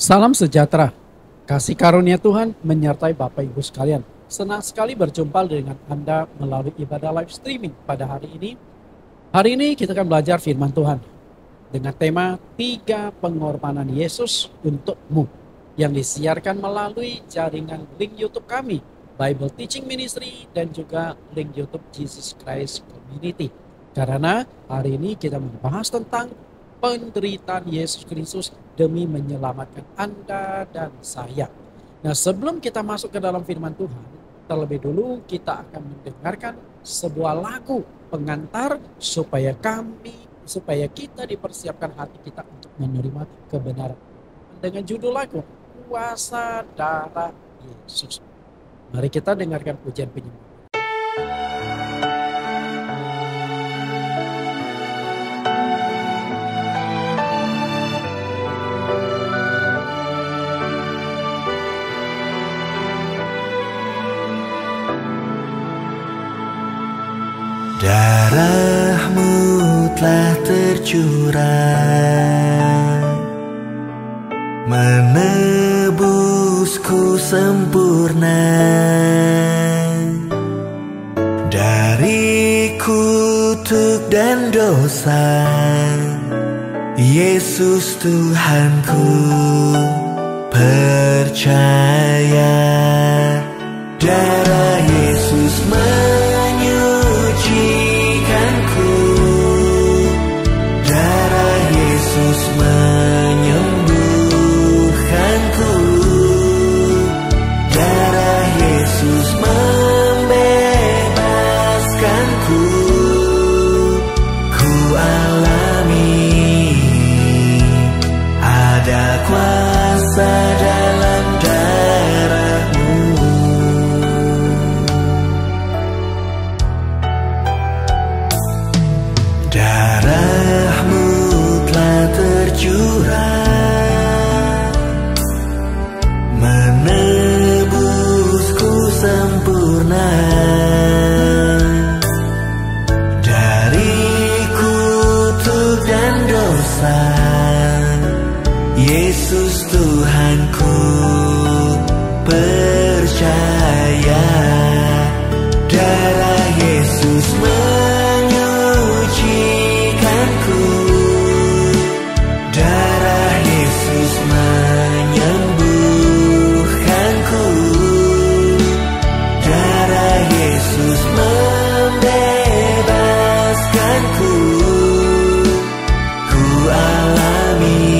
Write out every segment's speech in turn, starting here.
Salam sejahtera, kasih karunia Tuhan menyertai Bapak Ibu sekalian. Senang sekali berjumpa dengan Anda melalui ibadah live streaming pada hari ini. Hari ini kita akan belajar firman Tuhan dengan tema 3 pengorbanan Yesus untukmu yang disiarkan melalui jaringan link YouTube kami, Bible Teaching Ministry, dan juga link YouTube Jesus Christ Community. Karena hari ini kita membahas tentang penderitaan Yesus Kristus demi menyelamatkan Anda dan saya. Nah, sebelum kita masuk ke dalam firman Tuhan, terlebih dulu kita akan mendengarkan sebuah lagu pengantar supaya kita dipersiapkan hati kita untuk menerima kebenaran. Dengan judul lagu Kuasa Darah Yesus. Mari kita dengarkan pujian penyembahan. Darahmu telah tercurah, menebusku sempurna dari kutuk dan dosa. Yesus Tuhanku, percaya darah Yesus menyucikanku, darah Yesus menyembuhkanku, darah Yesus membebaskanku. Ku alami ada kuasa dalam darahmu. Darahmu telah tercurah, menebusku sempurna dari kutuk dan dosa. Yesus Tuhanku, percaya darah Yesus menyucikanku, darah Yesus menyembuhkanku, darah Yesus membebaskanku. Ku alami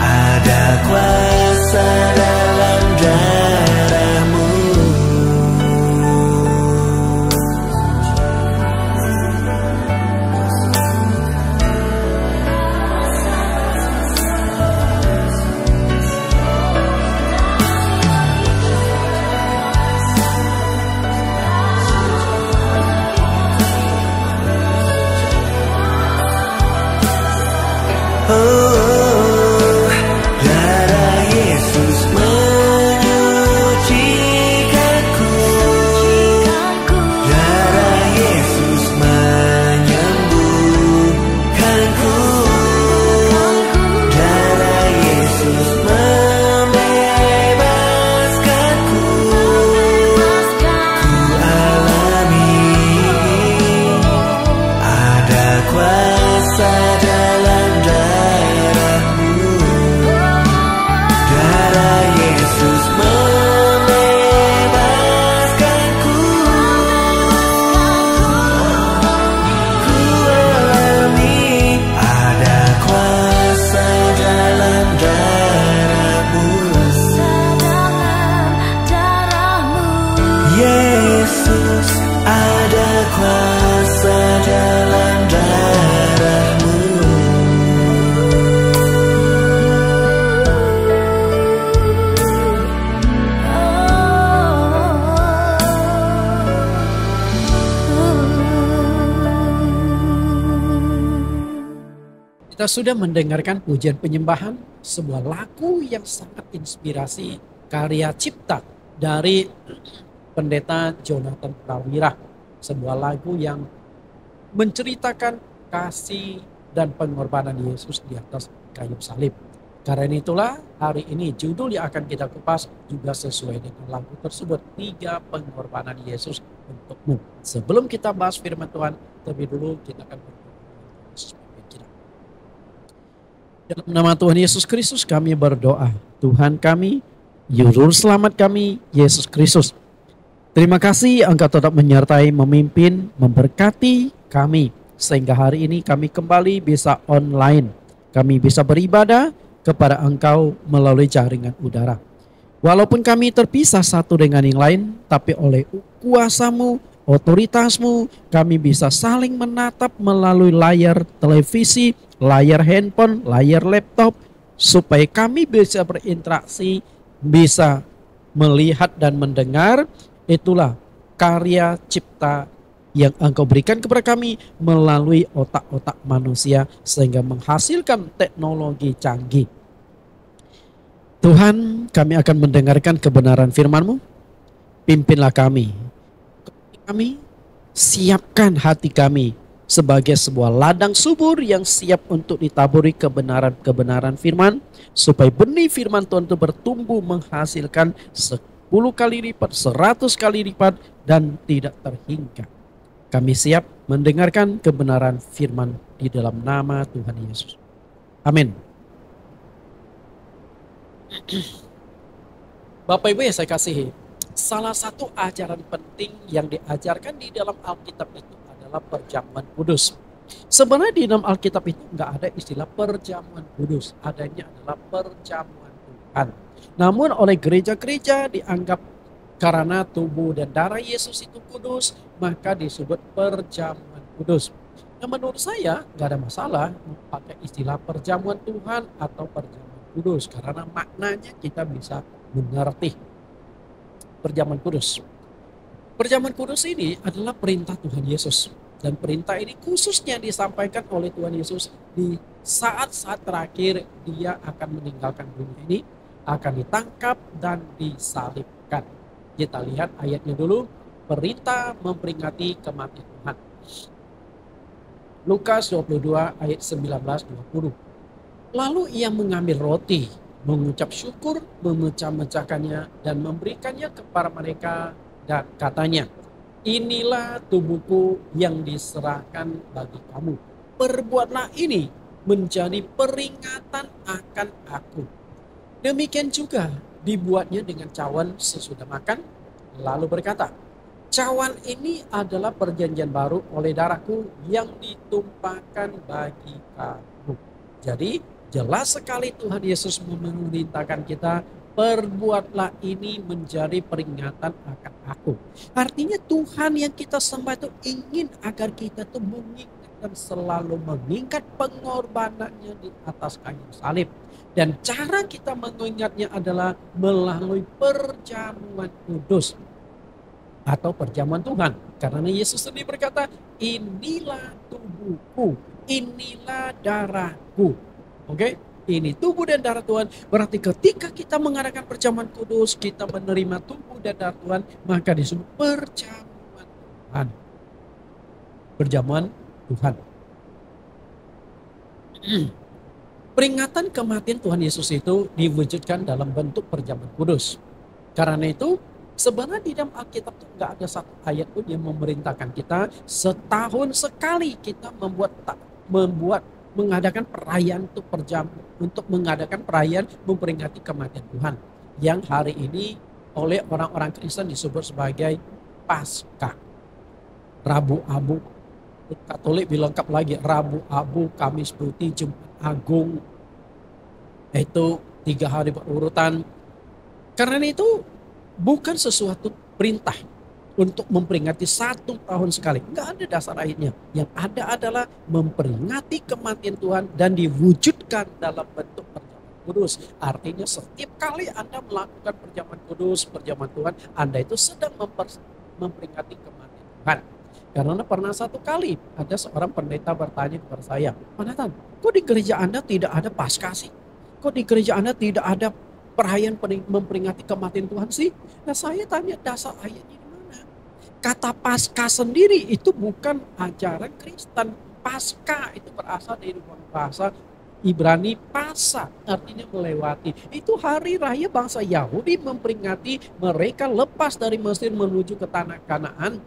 ada kuasa dalam darahmu. Oh, darah Yesus menyucikanku, darah Yesus menyembuhkanku, darah Yesus membebaskanku. Ku alami ada kuasa dalam darahmu. Darah Yesus membebaskanku. Ku alami ada kuasa dalam darahmu. Yesus, ada kuasa dalam darahmu. Kita sudah mendengarkan pujian penyembahan, sebuah lagu yang sangat inspirasi karya cipta dari Pendeta Jonathan Prawira. Sebuah lagu yang menceritakan kasih dan pengorbanan Yesus di atas kayu salib. Karena itulah hari ini judul yang akan kita kupas juga sesuai dengan lagu tersebut. 3 pengorbanan Yesus untukmu. Sebelum kita bahas firman Tuhan, terlebih dulu kita akan berdoa. Yesus memimpin kita. Dalam nama Tuhan Yesus Kristus kami berdoa. Tuhan kami, Juru Selamat kami, Yesus Kristus. Terima kasih Engkau tetap menyertai, memimpin, memberkati kami. Sehingga hari ini kami kembali bisa online. Kami bisa beribadah kepada Engkau melalui jaringan udara. Walaupun kami terpisah satu dengan yang lain, tapi oleh kuasa-Mu, otoritas-Mu, kami bisa saling menatap melalui layar televisi, layar handphone, layar laptop, supaya kami bisa berinteraksi, bisa melihat dan mendengar. Itulah karya cipta yang Engkau berikan kepada kami melalui otak-otak manusia sehingga menghasilkan teknologi canggih. Tuhan, kami akan mendengarkan kebenaran firman-Mu. Pimpinlah kami. Kami siapkan hati kami sebagai sebuah ladang subur yang siap untuk ditaburi kebenaran-kebenaran firman, supaya benih firman Tuhan itu bertumbuh menghasilkan 10 kali lipat, 100 kali lipat, dan tidak terhingga. Kami siap mendengarkan kebenaran firman di dalam nama Tuhan Yesus. Amin. Bapak Ibu yang saya kasihi, salah satu ajaran penting yang diajarkan di dalam Alkitab itu adalah perjamuan kudus. Sebenarnya di dalam Alkitab itu nggak ada istilah perjamuan kudus, adanya adalah perjamuan Tuhan. Namun oleh gereja-gereja dianggap karena tubuh dan darah Yesus itu kudus, maka disebut perjamuan kudus. Nah, menurut saya nggak ada masalah pakai istilah perjamuan Tuhan atau perjamuan kudus, karena maknanya kita bisa mengerti. Perjamuan kudus. Perjamuan kudus ini adalah perintah Tuhan Yesus. Dan perintah ini khususnya disampaikan oleh Tuhan Yesus di saat-saat terakhir dia akan meninggalkan dunia ini, akan ditangkap dan disalibkan. Kita lihat ayatnya dulu, perintah memperingati kematian Tuhan. Lukas 22 ayat 19-20. Lalu ia mengambil roti, mengucap syukur, memecah-mecahkannya dan memberikannya kepada mereka dan katanya, inilah tubuhku yang diserahkan bagi kamu. Perbuatlah ini menjadi peringatan akan aku. Demikian juga dibuatnya dengan cawan sesudah makan. Lalu berkata, cawan ini adalah perjanjian baru oleh darahku yang ditumpahkan bagi kamu. Jadi jelas sekali Tuhan Yesus memerintahkan kita, perbuatlah ini menjadi peringatan akan aku. Artinya Tuhan yang kita sembah itu ingin agar kita tuh mengingat dan selalu mengingat pengorbanannya di atas kayu salib. Dan cara kita mengingatnya adalah melalui perjamuan kudus atau perjamuan Tuhan. Karena Yesus sendiri berkata, inilah tubuhku, inilah darahku. Oke? Ini tubuh dan darah Tuhan. Berarti ketika kita mengadakan perjamuan kudus, kita menerima tubuh dan darah Tuhan, maka disebut perjamuan Tuhan. Perjamuan Tuhan. Peringatan kematian Tuhan Yesus itu diwujudkan dalam bentuk perjamuan kudus. Karena itu sebenarnya di dalam Alkitab itu nggak ada satu ayat pun yang memerintahkan kita setahun sekali kita mengadakan perayaan untuk mengadakan perayaan memperingati kematian Tuhan, yang hari ini oleh orang-orang Kristen disebut sebagai Paskah. Rabu Abu, Katolik dilengkap lagi Rabu Abu, Kamis Putih, Jumat Agung, itu 3 hari berurutan. Karena itu bukan sesuatu perintah untuk memperingati 1 tahun sekali. Enggak ada dasar ayatnya. Yang ada adalah memperingati kematian Tuhan dan diwujudkan dalam bentuk perjamuan kudus. Artinya setiap kali Anda melakukan perjamuan kudus, perjamuan Tuhan, Anda itu sedang memperingati kematian Tuhan. Karena pernah satu kali ada seorang pendeta bertanya kepada saya, Pak Nathan, kok di gereja Anda tidak ada Paskah sih? Kok di gereja Anda tidak ada perayaan memperingati kematian Tuhan sih? Nah, saya tanya dasar ayatnya. Kata Paskah sendiri itu bukan ajaran Kristen. Paskah itu berasal dari bahasa Ibrani Paskah, artinya melewati. Itu hari raya bangsa Yahudi memperingati mereka lepas dari Mesir menuju ke tanah Kanaan.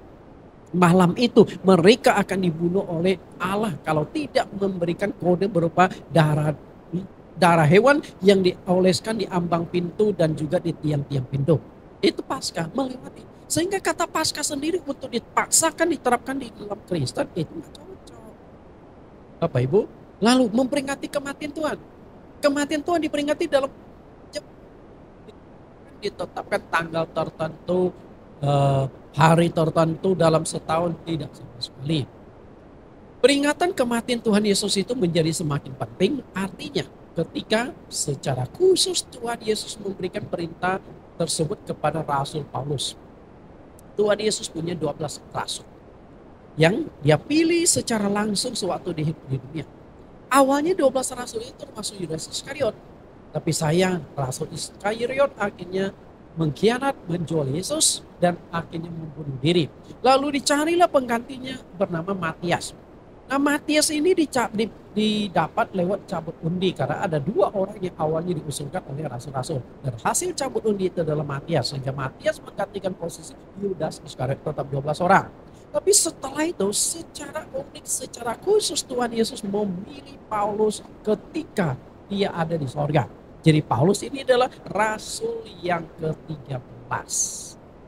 Malam itu mereka akan dibunuh oleh Allah kalau tidak memberikan kode berupa darah hewan yang dioleskan di ambang pintu dan juga di tiang-tiang pintu. Itu Paskah, melewati. Sehingga kata Paskah sendiri untuk dipaksakan diterapkan di dalam Kristen itu nggak cocok. Bapak Ibu, lalu memperingati kematian Tuhan. Kematian Tuhan diperingati dalam ditetapkan tanggal tertentu, hari tertentu dalam setahun, tidak sama sekali. Peringatan kematian Tuhan Yesus itu menjadi semakin penting, artinya ketika secara khusus Tuhan Yesus memberikan perintah tersebut kepada Rasul Paulus. Tuhan Yesus punya 12 rasul yang dia pilih secara langsung sewaktu di dunia. Awalnya 12 rasul itu termasuk Yudas Iskariot. Tapi sayang, Rasul Iskariot akhirnya mengkhianat, menjual Yesus, dan akhirnya membunuh diri. Lalu dicarilah penggantinya bernama Matias. Nah, Matias ini didapat lewat cabut undi karena ada 2 orang yang awalnya diusulkan oleh rasul-rasul. Dan hasil cabut undi itu adalah Matias, sehingga Matias menggantikan posisi Yudas Iskariot, tetap 12 orang. Tapi setelah itu secara unik, secara khusus Tuhan Yesus memilih Paulus ketika dia ada di sorga. Jadi Paulus ini adalah rasul yang ke-13.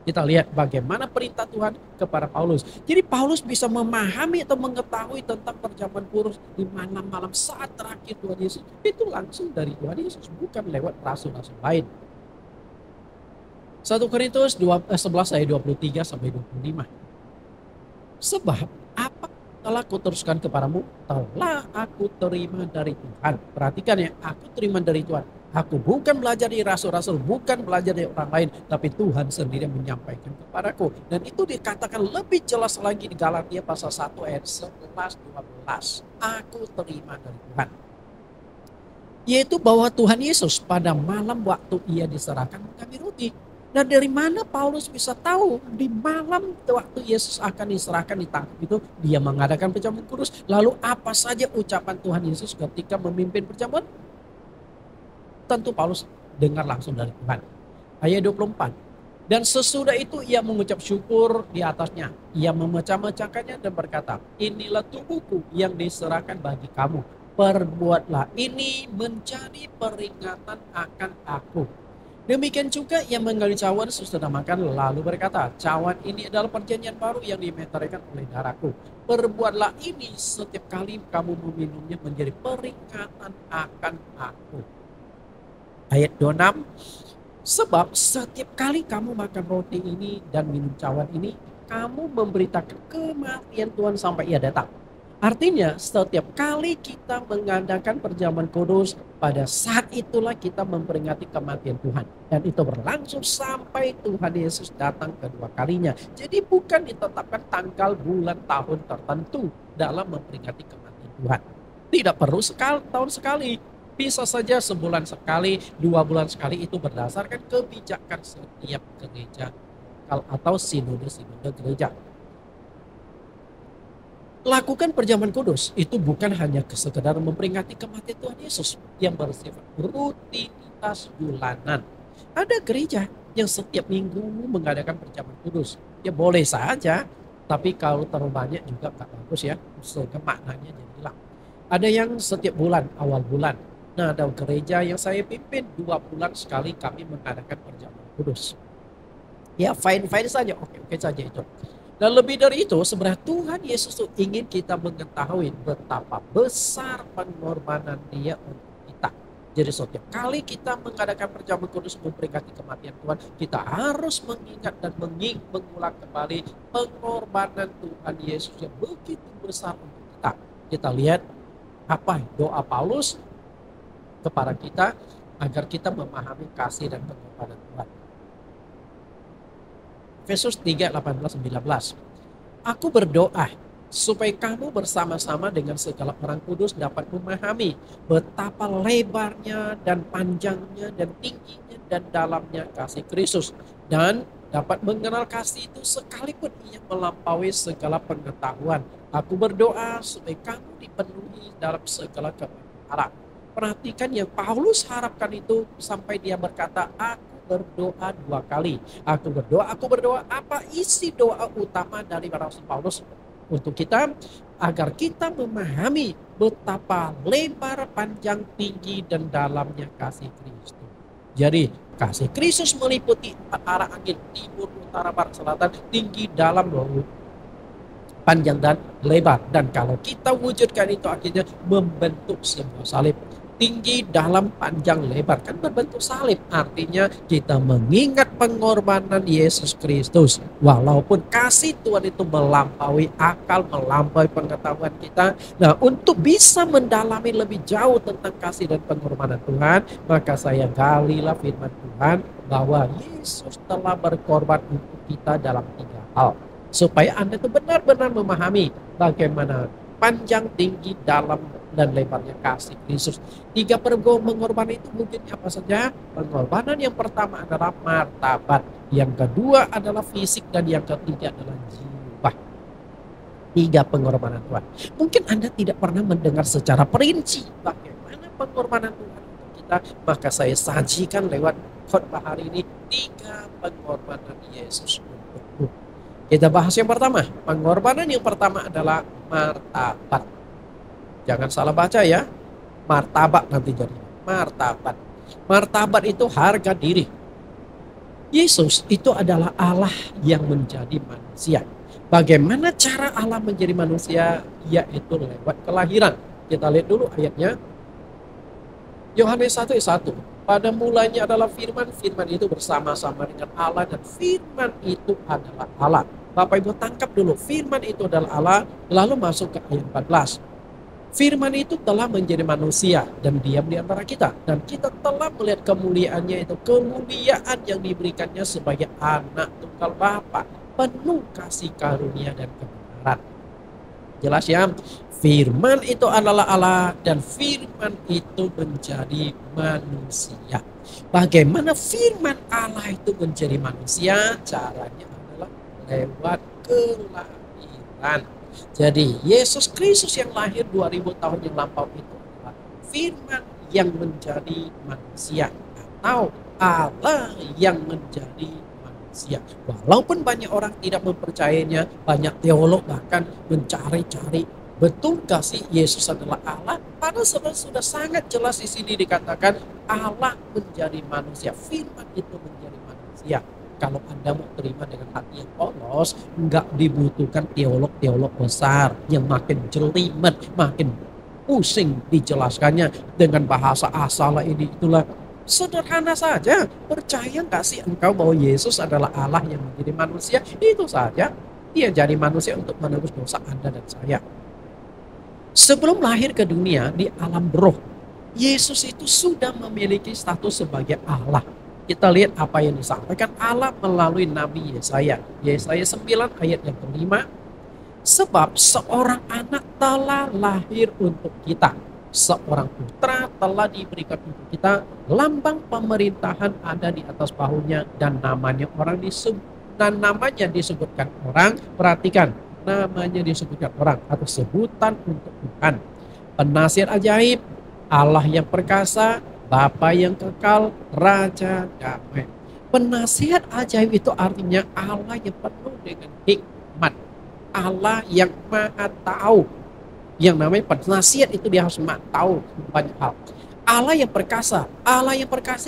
Kita lihat bagaimana perintah Tuhan kepada Paulus. Jadi Paulus bisa memahami atau mengetahui tentang perjamuan kudus di malam-malam saat terakhir Tuhan Yesus. Itu langsung dari Tuhan Yesus, bukan lewat rasul-rasul lain. 1 Korintus 11 ayat 23 sampai 25. Sebab apa telah kuteruskan kepadamu telah aku terima dari Tuhan. Perhatikan ya, aku terima dari Tuhan. Aku bukan belajar dari rasul-rasul, bukan belajar dari orang lain, tapi Tuhan sendiri menyampaikan kepadaku. Dan itu dikatakan lebih jelas lagi di Galatia pasal 1 ayat 11-12. Aku terima dari Tuhan. Yaitu bahwa Tuhan Yesus pada malam waktu ia diserahkan mengambil roti. Nah, dari mana Paulus bisa tahu di malam waktu Yesus akan diserahkan ditangkap itu dia mengadakan perjamuan kudus? Lalu apa saja ucapan Tuhan Yesus ketika memimpin perjamuan? Tentu Paulus dengar langsung dari Tuhan. Ayat 24. Dan sesudah itu ia mengucap syukur di atasnya. Ia memecah-mecahkannya dan berkata, inilah tubuhku yang diserahkan bagi kamu. Perbuatlah ini menjadi peringatan akan aku. Demikian juga ia mengambil cawan sesudah makan lalu berkata, cawan ini adalah perjanjian baru yang dimeteraikan oleh darahku. Perbuatlah ini setiap kali kamu meminumnya menjadi peringatan akan aku. Ayat 26, sebab setiap kali kamu makan roti ini dan minum cawan ini, kamu memberitakan kematian Tuhan sampai ia datang. Artinya setiap kali kita mengadakan perjamuan kudus, pada saat itulah kita memperingati kematian Tuhan. Dan itu berlangsung sampai Tuhan Yesus datang kedua kalinya. Jadi bukan ditetapkan tanggal, bulan, tahun tertentu dalam memperingati kematian Tuhan. Tidak perlu tahun sekali. Bisa saja sebulan sekali, 2 bulan sekali, itu berdasarkan kebijakan setiap gereja atau sinode-sinode gereja. Lakukan perjamuan kudus itu bukan hanya sekedar memperingati kematian Tuhan Yesus yang bersifat rutinitas bulanan. Ada gereja yang setiap minggu mengadakan perjamuan kudus. Ya boleh saja, tapi kalau terlalu banyak juga gak bagus ya, sehingga maknanya jadi hilang. Ada yang setiap bulan, awal bulan. Nah, ada gereja yang saya pimpin 2 bulan sekali kami mengadakan perjamuan kudus. Ya fine-fine saja, oke saja itu. Dan lebih dari itu, sebenarnya Tuhan Yesus ingin kita mengetahui betapa besar pengorbanan Dia untuk kita. Jadi setiap kali kita mengadakan perjamuan kudus memperingati kematian Tuhan, kita harus mengingat dan mengulang kembali pengorbanan Tuhan Yesus yang begitu besar untuk kita. Kita lihat apa doa Paulus kepada kita agar kita memahami kasih dan pengorbanan Tuhan. Efesus 3, 18-19. Aku berdoa supaya kamu bersama-sama dengan segala orang kudus dapat memahami betapa lebarnya dan panjangnya dan tingginya dan dalamnya kasih Kristus. Dan dapat mengenal kasih itu sekalipun ia melampaui segala pengetahuan. Aku berdoa supaya kamu dipenuhi dalam segala kebenaran Perhatikan yang Paulus harapkan itu sampai dia berkata, aku berdoa 2 kali. Aku berdoa. Apa isi doa utama dari Rasul Paulus untuk kita? Agar kita memahami betapa lebar, panjang, tinggi, dan dalamnya kasih Kristus. Jadi kasih Kristus meliputi arah angin timur, utara, barat, selatan, tinggi, dalam, panjang dan lebar. Dan kalau kita wujudkan itu akhirnya membentuk sebuah salib. Tinggi, dalam, panjang, lebar kan berbentuk salib. Artinya kita mengingat pengorbanan Yesus Kristus. Walaupun kasih Tuhan itu melampaui akal, melampaui pengetahuan kita. Nah, untuk bisa mendalami lebih jauh tentang kasih dan pengorbanan Tuhan, maka saya galilah firman Tuhan bahwa Yesus telah berkorban untuk kita dalam 3 hal. Supaya Anda itu benar-benar memahami bagaimana panjang, tinggi, dalam, dan lebarnya kasih Kristus. 3 pengorbanan itu mungkin apa saja? Pengorbanan yang pertama adalah martabat, yang kedua adalah fisik, dan yang ketiga adalah jiwa. 3 pengorbanan Tuhan. Mungkin Anda tidak pernah mendengar secara perinci bagaimana pengorbanan Tuhan untuk kita, maka saya sajikan lewat khotbah hari ini 3 pengorbanan Yesus untukmu. Kita bahas yang pertama. Pengorbanan yang pertama adalah martabat. Jangan salah baca ya. Martabat nanti jadi. Martabat. Martabat itu harga diri. Yesus itu adalah Allah yang menjadi manusia. Bagaimana cara Allah menjadi manusia? Yaitu lewat kelahiran. Kita lihat dulu ayatnya. Yohanes 1:1. Pada mulanya adalah firman, firman itu bersama-sama dengan Allah, dan firman itu adalah Allah. Bapak Ibu tangkap dulu, firman itu adalah Allah, lalu masuk ke ayat 14. Firman itu telah menjadi manusia dan diam di antara kita. Dan kita telah melihat kemuliaannya, itu kemuliaan yang diberikannya sebagai anak tunggal Bapa, penuh kasih karunia dan kebenaran. Jelas ya? Firman itu adalah Allah dan firman itu menjadi manusia. Bagaimana firman Allah itu menjadi manusia? Caranya adalah lewat kelahiran. Jadi Yesus Kristus yang lahir 2000 tahun yang lampau itu adalah firman yang menjadi manusia, atau Allah yang menjadi manusia. Walaupun banyak orang tidak mempercayainya, banyak teolog bahkan mencari-cari betulkah sih Yesus adalah Allah? Padahal sudah sangat jelas di sini dikatakan Allah menjadi manusia, firman itu menjadi manusia. Kalau Anda mau terima dengan hati yang polos, nggak dibutuhkan teolog-teolog besar yang makin jelimet, makin pusing dijelaskannya dengan bahasa asal ini itulah. Sederhana saja. Percaya nggak sih engkau bahwa Yesus adalah Allah yang menjadi manusia? Itu saja. Dia jadi manusia untuk menebus dosa Anda dan saya. Sebelum lahir ke dunia di alam roh, Yesus itu sudah memiliki status sebagai Allah. Kita lihat apa yang disampaikan Allah melalui Nabi Yesaya. Yesaya 9 ayat yang ke-5. Sebab seorang anak telah lahir untuk kita, seorang putra telah diberikan untuk kita, lambang pemerintahan ada di atas bahunya, dan namanya disebutkan orang. Perhatikan, namanya disebutkan orang atau sebutan untuk Tuhan. Penasihat ajaib, Allah yang perkasa, Bapa yang kekal, Raja damai. Penasihat ajaib itu artinya Allah yang penuh dengan hikmat, Allah yang maha tahu. Yang namanya penasihat itu dia harus maha tahu banyak hal. Allah yang perkasa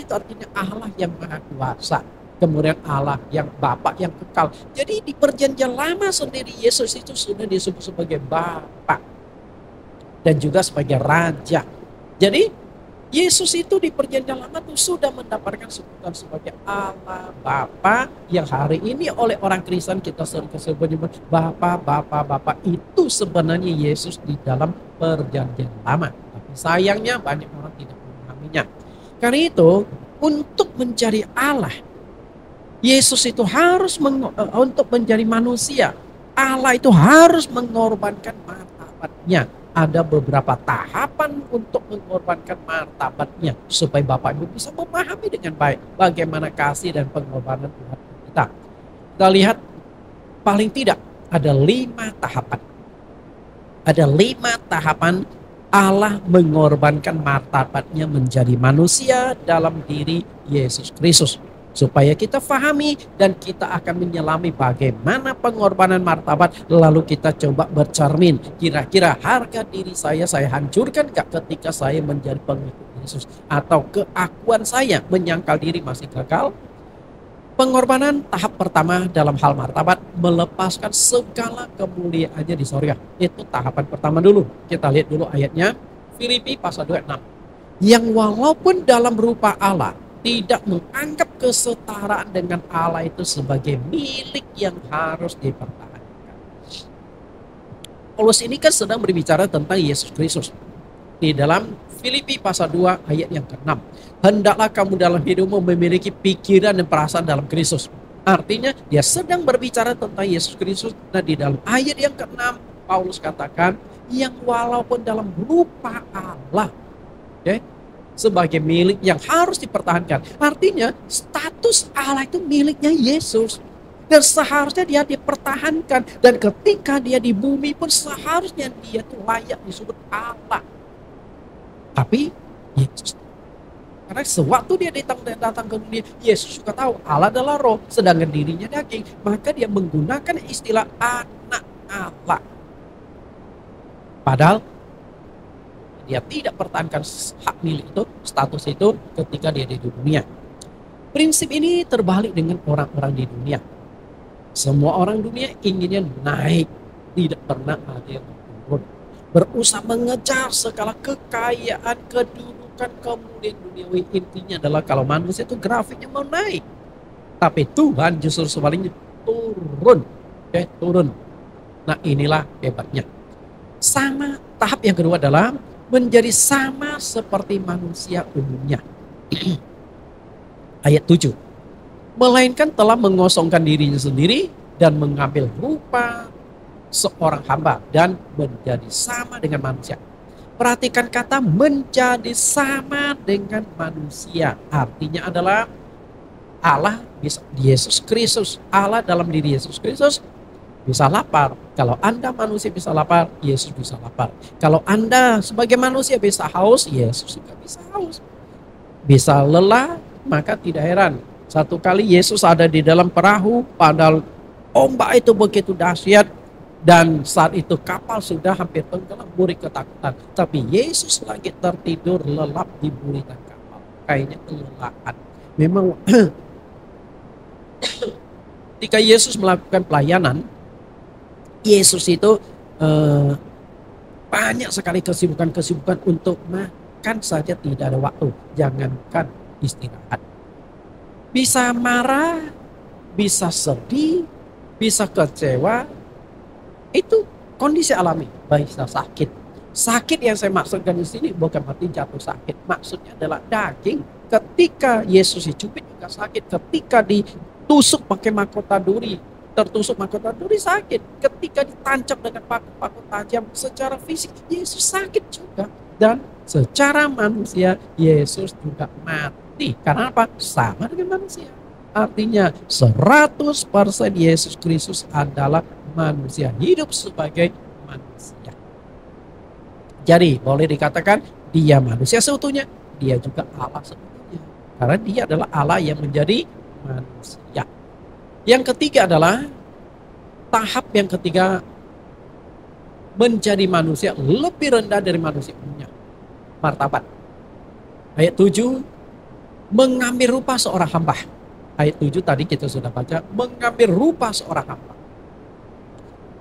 itu artinya Allah yang maha kuasa. Kemudian Allah yang Bapa yang kekal. Jadi di perjanjian lama sendiri Yesus itu sudah disebut sebagai Bapa dan juga sebagai Raja. Jadi Yesus itu di perjanjian lama itu sudah mendapatkan sebutan sebagai Allah Bapa, yang hari ini oleh orang Kristen kita sering sebut Bapa. Itu sebenarnya Yesus di dalam perjanjian lama. Tapi sayangnya banyak orang tidak memahaminya. Karena itu untuk menjadi Allah, Yesus itu harus untuk menjadi manusia, Allah itu harus mengorbankan martabatnya. Ada beberapa tahapan untuk mengorbankan martabatnya supaya Bapak Ibu bisa memahami dengan baik bagaimana kasih dan pengorbanan Tuhan kita. Kita lihat paling tidak ada 5 tahapan. Ada 5 tahapan Allah mengorbankan martabatnya menjadi manusia dalam diri Yesus Kristus. Supaya kita fahami dan kita akan menyelami bagaimana pengorbanan martabat. Lalu kita coba bercermin, kira-kira harga diri saya hancurkan gak ketika saya menjadi pengikut Yesus? Atau keakuan saya menyangkal diri masih gagal? Pengorbanan tahap pertama dalam hal martabat, melepaskan segala kemuliaannya di sorga. Itu tahapan pertama dulu. Kita lihat dulu ayatnya, Filipi pasal 26. Yang walaupun dalam rupa Allah, tidak menganggap kesetaraan dengan Allah itu sebagai milik yang harus dipertahankan. Paulus ini kan sedang berbicara tentang Yesus Kristus. Di dalam Filipi pasal 2 ayat yang ke-6. Hendaklah kamu dalam hidupmu memiliki pikiran dan perasaan dalam Kristus. Artinya dia sedang berbicara tentang Yesus Kristus. Nah di dalam ayat yang ke-6 Paulus katakan yang walaupun dalam rupa Allah, okay, sebagai milik yang harus dipertahankan. Artinya status Allah itu miliknya Yesus. Dan seharusnya dia dipertahankan. Dan ketika dia di bumi pun seharusnya dia itu layak disebut Allah. Tapi Yesus, karena sewaktu dia datang ke dunia, Yesus juga tahu Allah adalah roh, sedangkan dirinya daging. Maka dia menggunakan istilah anak Allah. Padahal dia tidak pertahankan hak milik itu, status itu ketika dia di dunia. Prinsip ini terbalik dengan orang-orang di dunia. Semua orang dunia inginnya naik, tidak pernah ada yang turun. Berusaha mengejar segala kekayaan, kedudukan, kemudian duniawi. Intinya adalah kalau manusia itu grafiknya mau naik. Tapi Tuhan justru sebaliknya turun. Okay, turun. Nah inilah hebatnya. Sama tahap yang kedua adalah menjadi sama seperti manusia umumnya. Ayat 7. Melainkan telah mengosongkan dirinya sendiri dan mengambil rupa seorang hamba dan menjadi sama dengan manusia. Perhatikan kata menjadi sama dengan manusia. Artinya adalah Allah bisa Yesus Kristus. Allah dalam diri Yesus Kristus bisa lapar. Kalau Anda manusia bisa lapar, Yesus bisa lapar. Kalau Anda sebagai manusia bisa haus, Yesus juga bisa haus. Bisa lelah, maka tidak heran. Satu kali Yesus ada di dalam perahu, padahal ombak itu begitu dahsyat. Dan saat itu kapal sudah hampir tenggelam, murid ketakutan. Tapi Yesus lagi tertidur lelap di buritan kapal. Kayaknya kelelahan. Memang ketika Yesus melakukan pelayanan, Yesus itu banyak sekali kesibukan-kesibukan untuk makan saja tidak ada waktu. Jangankan istirahat. Bisa marah, bisa sedih, bisa kecewa. Itu kondisi alami. Bisa sakit. Sakit yang saya maksudkan di sini bukan berarti jatuh sakit. Maksudnya adalah daging. Ketika Yesus dicubit juga sakit. Ketika ditusuk pakai mahkota duri, tertusuk mahkota duri sakit. Ketika ditancap dengan paku-paku tajam secara fisik, Yesus sakit juga. Dan secara manusia Yesus juga mati. Karena apa? Sama dengan manusia. Artinya 100% Yesus Kristus adalah manusia, hidup sebagai manusia. Jadi boleh dikatakan dia manusia seutuhnya, dia juga Allah seutuhnya. Karena dia adalah Allah yang menjadi manusia. Yang ketiga adalah tahap yang ketiga, menjadi manusia lebih rendah dari manusia umumnya. Martabat. Ayat 7, mengambil rupa seorang hamba. Ayat 7 tadi kita sudah baca, mengambil rupa seorang hamba.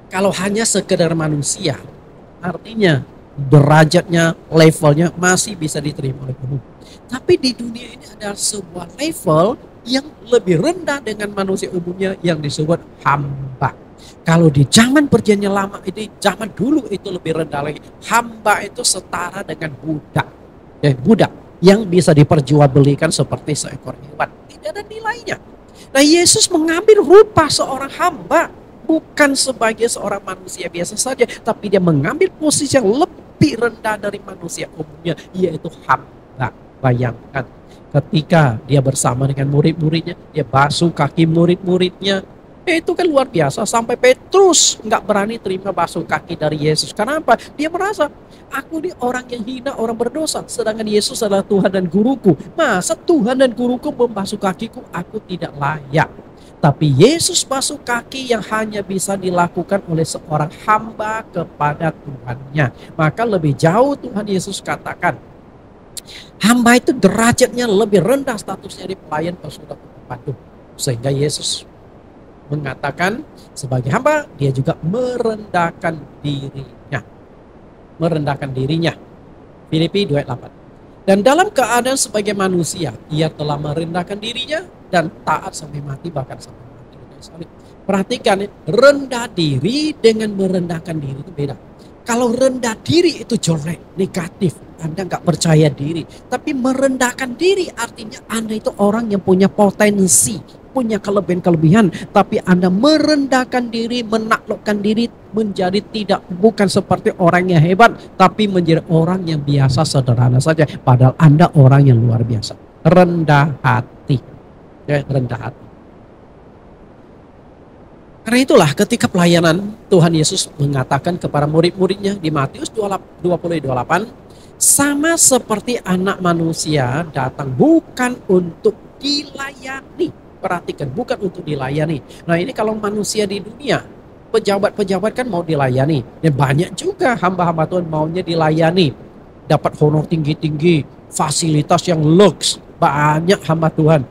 Kalau hanya sekedar manusia, artinya derajatnya, levelnya masih bisa diterima oleh umum. Tapi di dunia ini ada sebuah level yang lebih rendah dengan manusia umumnya yang disebut hamba. Kalau di zaman perjanjian lama itu, zaman dulu itu lebih rendah lagi. Hamba itu setara dengan budak. Budak yang bisa diperjualbelikan seperti seekor hewan. Tidak ada nilainya. Nah Yesus mengambil rupa seorang hamba. Bukan sebagai seorang manusia biasa saja. Tapi dia mengambil posisi yang lebih rendah dari manusia umumnya. Yaitu hamba. Bayangkan ketika dia bersama dengan murid-muridnya. Dia basuh kaki murid-muridnya. Itu kan luar biasa, sampai Petrus nggak berani terima basuh kaki dari Yesus. Kenapa? Dia merasa, aku ini orang yang hina, orang berdosa, sedangkan Yesus adalah Tuhan dan guruku. Masa Tuhan dan guruku membasuh kakiku, aku tidak layak. Tapi Yesus basuh kaki yang hanya bisa dilakukan oleh seorang hamba kepada Tuhannya. Maka lebih jauh Tuhan Yesus katakan, hamba itu derajatnya lebih rendah statusnya di pelayan kalau sudah pembantu. Sehingga Yesus mengatakan sebagai hamba dia juga merendahkan dirinya. Merendahkan dirinya. Filipi 2:8. Dan dalam keadaan sebagai manusia, ia telah merendahkan dirinya dan taat sampai mati, bahkan sampai mati di kayu salib. Perhatikan, rendah diri dengan merendahkan diri itu beda. Kalau rendah diri itu jelek, negatif, Anda nggak percaya diri. Tapi merendahkan diri artinya Anda itu orang yang punya potensi, punya kelebihan-kelebihan. Tapi Anda merendahkan diri, menaklukkan diri, menjadi bukan seperti orang yang hebat, tapi menjadi orang yang biasa, sederhana saja. Padahal Anda orang yang luar biasa. Rendah hati. Ya, rendah hati. Karena itulah ketika pelayanan Tuhan Yesus mengatakan kepada murid-muridnya di Matius 20:28, sama seperti anak manusia datang bukan untuk dilayani. Perhatikan, bukan untuk dilayani. Nah ini kalau manusia di dunia, pejabat-pejabat kan mau dilayani. Dan banyak juga hamba-hamba Tuhan maunya dilayani. Dapat honor tinggi-tinggi, fasilitas yang lux, banyak hamba Tuhan.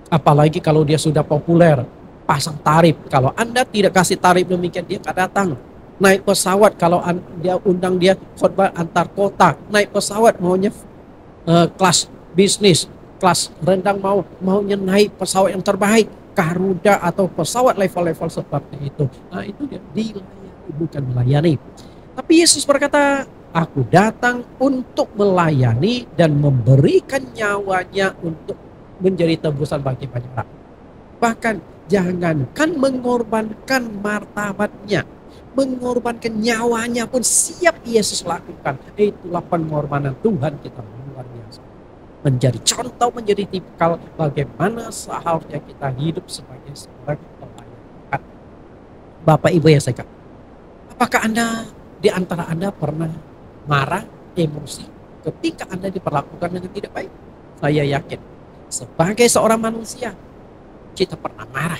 Apalagi kalau dia sudah populer. Pasang tarif, kalau Anda tidak kasih tarif demikian dia nggak datang. Naik pesawat, kalau dia undang dia khotbah antar kota, naik pesawat maunya kelas bisnis, kelas rendang maunya naik pesawat yang terbaik, Garuda atau pesawat level-level seperti itu. Nah itu dia dilayani, bukan melayani. Tapi Yesus berkata, aku datang untuk melayani dan memberikan nyawanya untuk menjadi tebusan bagi banyak orang. Bahkan jangankan mengorbankan martabatnya, mengorbankan nyawanya pun siap Yesus lakukan. Itulah pengorbanan Tuhan kita luar biasa. Menjadi contoh, menjadi tipikal bagaimana seharusnya kita hidup sebagai seorang pelayan Tuhan. Bapak Ibu yang saya katakan, apakah Anda di antara Anda pernah marah, emosi ketika Anda diperlakukan dengan tidak baik? Saya yakin sebagai seorang manusia kita pernah marah.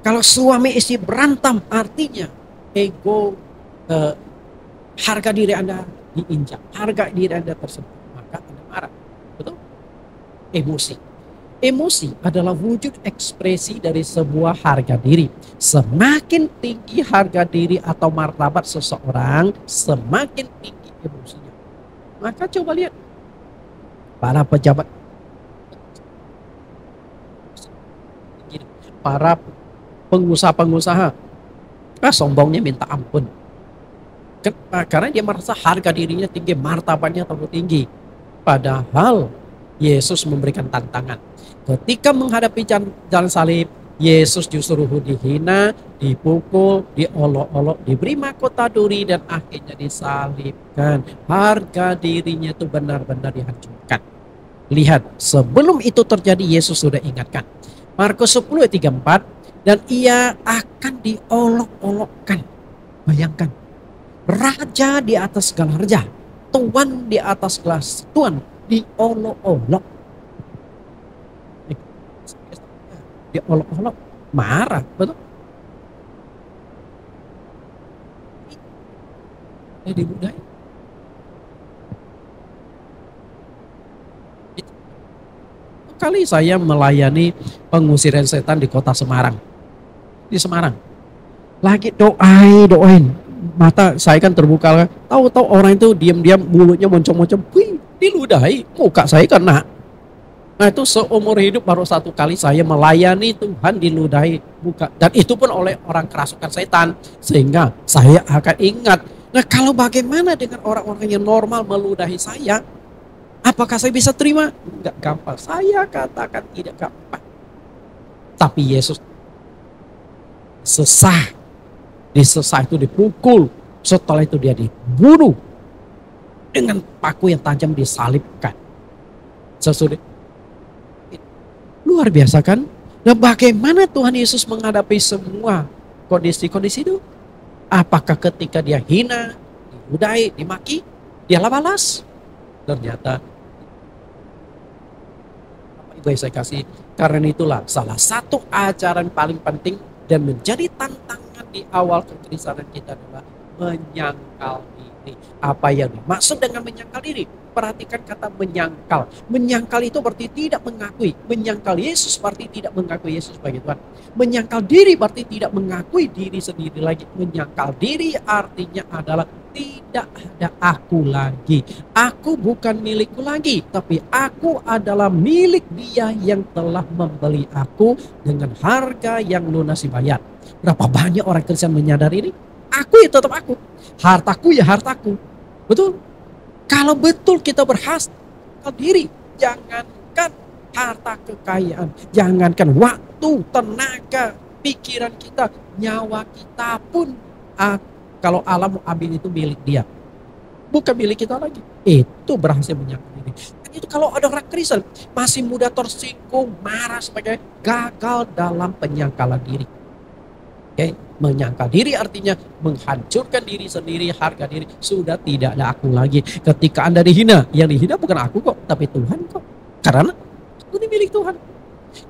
Kalau suami istri berantem artinya ego, harga diri Anda diinjak, harga diri Anda tersebut, maka Anda marah. Betul? Emosi. Emosi adalah wujud ekspresi dari sebuah harga diri. Semakin tinggi harga diri atau martabat seseorang, semakin tinggi emosinya. Maka coba lihat para pejabat, para pengusaha-pengusaha, sombongnya minta ampun. Karena dia merasa harga dirinya tinggi, martabatnya terlalu tinggi. Padahal Yesus memberikan tantangan. Ketika menghadapi jalan salib, Yesus justru dihina, dipukul, diolok-olok, diberi mahkota duri, dan akhirnya disalibkan. Harga dirinya itu benar-benar dihancurkan. Lihat, sebelum itu terjadi Yesus sudah ingatkan. Markus 10:34, dan ia akan diolok-olokkan. Bayangkan, raja di atas segala raja, tuan di atas segala tuan, diolok-olok. Diolok-olok, marah, betul? Diludahi. Kali saya melayani pengusiran setan di kota Semarang. Di Semarang. Lagi doain. Mata saya kan terbuka. Tahu-tahu orang itu diam-diam mulutnya moncong-moncong. Wih, diludahi. Muka saya kena. Nah itu seumur hidup baru satu kali saya melayani Tuhan diludahi muka. Dan itu pun oleh orang kerasukan setan. Sehingga saya akan ingat. Nah kalau bagaimana dengan orang-orang yang normal meludahi saya? Apakah saya bisa terima? Enggak gampang. Saya katakan tidak gampang. Tapi Yesus sesah. Disesah itu dipukul. Setelah itu dia dibunuh. Dengan paku yang tajam disalibkan. Sesudah. Luar biasa kan? Nah, bagaimana Tuhan Yesus menghadapi semua kondisi-kondisi itu? Apakah ketika dia hina, dihudai, dimaki, dia balas? Ternyata, Ibu yang saya kasih, karena itulah salah satu ajaran paling penting dan menjadi tantangan di awal kekristenan kita adalah menyangkal diri. Apa yang dimaksud dengan menyangkal diri? Perhatikan kata menyangkal. Menyangkal itu berarti tidak mengakui. Menyangkal Yesus berarti tidak mengakui Yesus sebagai Tuhan. Menyangkal diri berarti tidak mengakui diri sendiri lagi. Menyangkal diri artinya adalah tidak ada aku lagi. Aku bukan milikku lagi, tapi aku adalah milik Dia yang telah membeli aku dengan harga yang lunas dibayar. Berapa banyak orang Kristen menyadari ini? Aku ya tetap aku. Hartaku ya hartaku. Betul? Kalau betul kita berhasil diri, jangankan harta kekayaan, jangankan waktu, tenaga, pikiran kita, nyawa kita pun, kalau Allah mau ambil itu milik Dia, bukan milik kita lagi. Itu berhasil menyangkal diri. Dan itu kalau ada orang Kristen masih mudah tersinggung, marah sebagai gagal dalam penyangkalan diri. Oke, menyangkal diri artinya menghancurkan diri sendiri, harga diri. Sudah tidak ada aku lagi. Ketika Anda dihina, yang dihina bukan aku kok, tapi Tuhan kok. Karena aku ini milik Tuhan.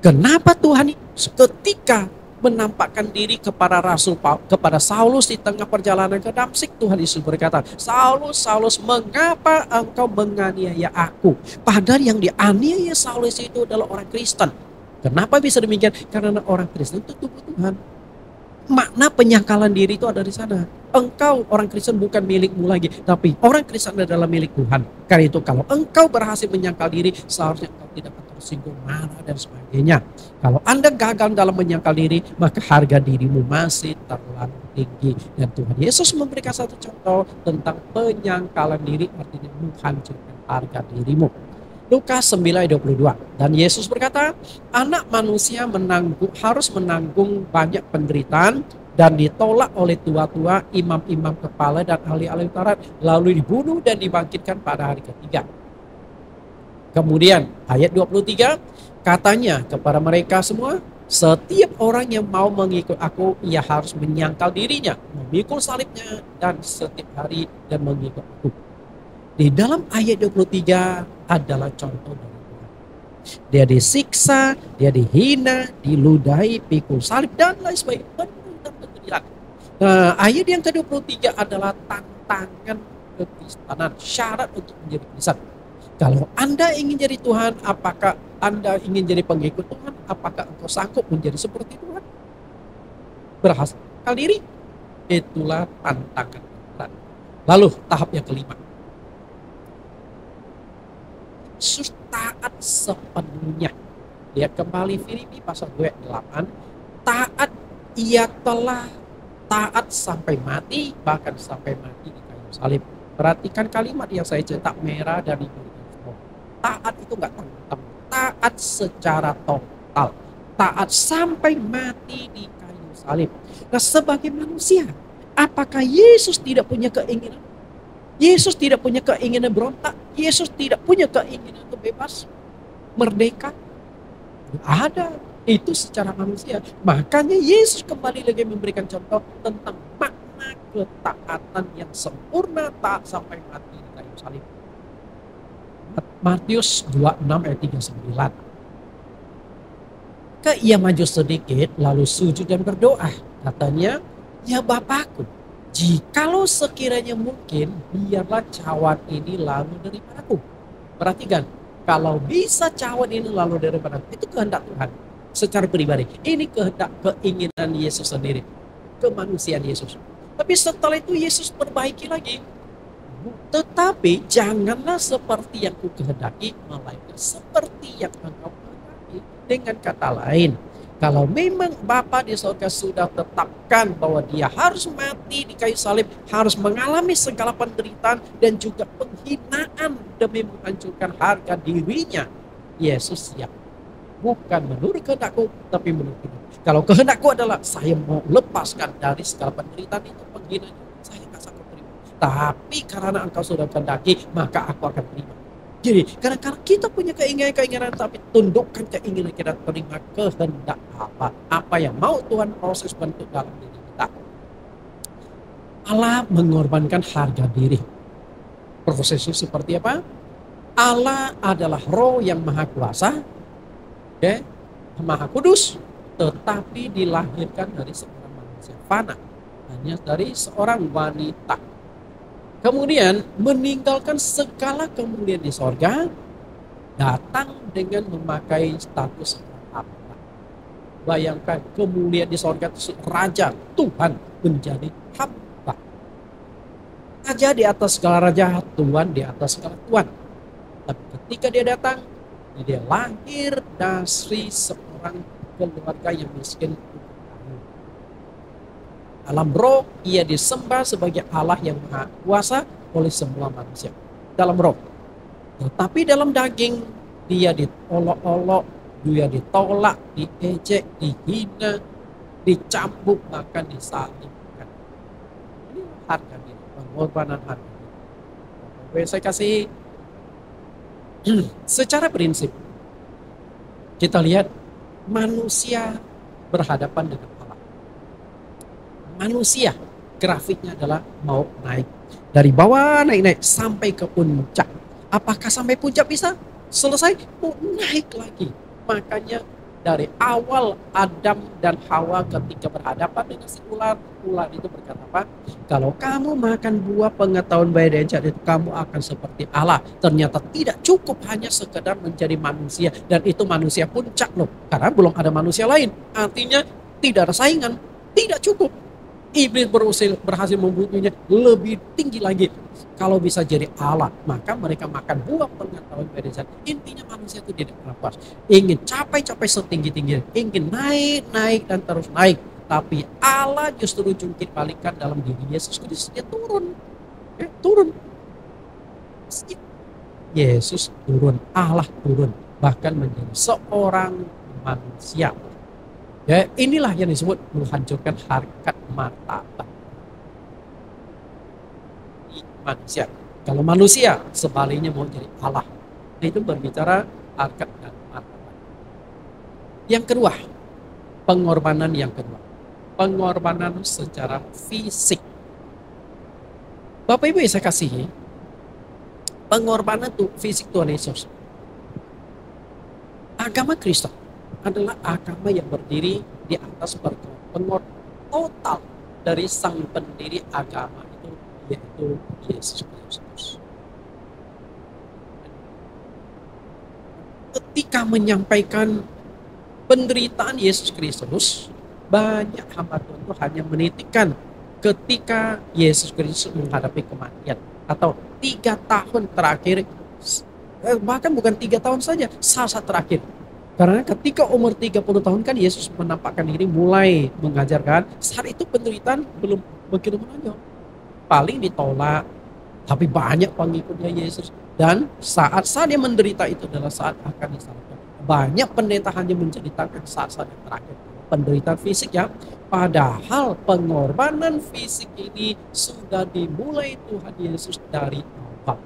Kenapa Tuhan ketika menampakkan diri kepada kepada Saulus di tengah perjalanan ke Damsyik, Tuhan Yesus berkata, Saulus, Saulus, mengapa engkau menganiaya aku? Padahal yang dianiaya Saulus itu adalah orang Kristen. Kenapa bisa demikian? Karena orang Kristen itu tubuh Tuhan. Makna penyangkalan diri itu ada di sana. Engkau orang Kristen bukan milikmu lagi, tapi orang Kristen adalah milik Tuhan. Karena itu kalau engkau berhasil menyangkal diri, seharusnya engkau tidak tersinggung, marah dan sebagainya. Kalau Anda gagal dalam menyangkal diri, maka harga dirimu masih terlalu tinggi. Dan Tuhan Yesus memberikan satu contoh tentang penyangkalan diri, artinya menghancurkan harga dirimu. Lukas 9:22. Dan Yesus berkata, anak manusia harus menanggung banyak penderitaan dan ditolak oleh tua-tua, imam-imam kepala dan ahli-ahli Taurat, lalu dibunuh dan dibangkitkan pada hari ketiga. Kemudian ayat 23 katanya kepada mereka semua, setiap orang yang mau mengikut aku, ia harus menyangkal dirinya, memikul salibnya dan setiap hari dan mengikut aku. Di dalam ayat 23 adalah contoh dari Tuhan. Dia disiksa, dia dihina, diludahi, pikul salib dan lain sebagainya. Nah, ayat yang ke-23 adalah tantangan kekristenan, syarat untuk menjadi Kristen. Kalau Anda ingin jadi Tuhan, apakah Anda ingin jadi pengikut Tuhan? Apakah engkau sanggup menjadi seperti Tuhan? Berhasil diri, itulah tantangan. Lalu tahap yang kelima, Yesus taat sepenuhnya. Lihat kembali Filipi pasal 8. Taat, ia telah taat sampai mati, bahkan sampai mati di kayu salib. Perhatikan kalimat yang saya cetak merah dan itu. Taat itu enggak tanggung-tanggung. Taat secara total. Taat sampai mati di kayu salib. Nah, sebagai manusia, apakah Yesus tidak punya keinginan? Yesus tidak punya keinginan berontak. Yesus tidak punya keinginan untuk bebas, merdeka. Ada. Itu secara manusia. Makanya Yesus kembali lagi memberikan contoh tentang makna ketaatan yang sempurna, taat sampai mati di kayu salib. Matius 26 ayat 39. Ia maju sedikit lalu sujud dan berdoa. Katanya, ya Bapakku, jikalau sekiranya mungkin, biarlah cawan ini lalu daripadaku. Perhatikan, kalau bisa cawan ini lalu daripadaku, itu kehendak Tuhan. Secara pribadi, ini kehendak keinginan Yesus sendiri, kemanusiaan Yesus. Tapi setelah itu Yesus perbaiki lagi. Tetapi janganlah seperti yang ku kehendaki, melainkan seperti yang engkau kehendaki. Dengan kata lain, kalau memang Bapa di surga sudah tetapkan bahwa dia harus mati di kayu salib, harus mengalami segala penderitaan dan juga penghinaan demi menghancurkan harga dirinya, Yesus siap. Bukan menurut kehendakku, tapi menurut kehendak. Kalau kehendakku adalah saya mau lepaskan dari segala penderitaan itu, penghinaan, saya tak sanggup terima. Tapi karena engkau sudah kehendaki, maka aku akan terima. Jadi, kadang-kadang kita punya keinginan-keinginan, tapi tundukkan keinginan kita, terima kehendak Allah. Apa yang mau Tuhan proses bentuk dalam diri kita. Allah mengorbankan harga diri. Prosesnya seperti apa? Allah adalah roh yang maha kuasa, maha kudus, tetapi dilahirkan dari seorang manusia fana, hanya dari seorang wanita. Kemudian meninggalkan segala kemuliaan di sorga, datang dengan memakai status Allah. Bayangkan kemuliaan di sorga itu raja, Tuhan menjadi hamba. Raja di atas segala raja, Tuhan di atas segala Tuhan. Tapi ketika dia datang, dia lahir dari seorang keluarga yang miskin. Dalam roh, ia disembah sebagai Allah yang maha kuasa oleh semua manusia. Dalam roh. Tetapi dalam daging, dia ditolok-olok, dia ditolak, diejek, dihina, dicambuk, bahkan disalibkan. Ini harga diri, pengorbanan harga diri. Saya kasih secara prinsip. Kita lihat manusia berhadapan dengan Allah. Manusia grafiknya adalah mau naik dari bawah, naik sampai ke puncak. Apakah sampai puncak bisa selesai? Mau naik lagi. Makanya dari awal Adam dan Hawa ketika berhadapan dengan si ular itu berkata apa? Kalau kamu makan buah pengetahuan baik dan jahat itu, kamu akan seperti Allah. Ternyata tidak cukup hanya sekedar menjadi manusia, dan itu manusia puncak loh, karena belum ada manusia lain. Artinya tidak ada saingan, tidak cukup. Iblis berhasil membunuhnya lebih tinggi lagi. Kalau bisa jadi Allah, maka mereka makan buah pengetahuan baik dan jahat. Intinya manusia itu tidak pernah puas. Ingin capai setinggi-tinggi, ingin naik dan terus naik. Tapi Allah justru jungkir balikan dalam diri Yesus Kristus. Dia turun. Yesus turun, Allah turun, bahkan menjadi seorang manusia. Ya, inilah yang disebut menghancurkan harkat martabat manusia. Kalau manusia sebaliknya mau jadi Allah, itu berbicara harkat dan martabat. Yang kedua, pengorbanan yang kedua, pengorbanan secara fisik. Bapak Ibu yang saya kasihi, pengorbanan fisik Tuhan Yesus. Agama Kristen adalah agama yang berdiri di atas pengorbanan total dari sang pendiri agama itu, yaitu Yesus Kristus. Ketika menyampaikan penderitaan Yesus Kristus, banyak hamba Tuhan itu hanya menitikkan ketika Yesus Kristus menghadapi kematian, atau 3 tahun terakhir, bahkan bukan 3 tahun saja, saat terakhir. Karena ketika umur 30 tahun kan Yesus menampakkan diri, mulai mengajarkan. Saat itu penderitaan belum begitu menonjol. Paling ditolak, tapi banyak pengikutnya Yesus. Dan saat dia menderita itu adalah saat akan disalibkan. Banyak pendeta hanya menceritakan saat-saat yang terakhir. Penderitaan fisik ya. Padahal pengorbanan fisik ini sudah dimulai Tuhan Yesus dari awal.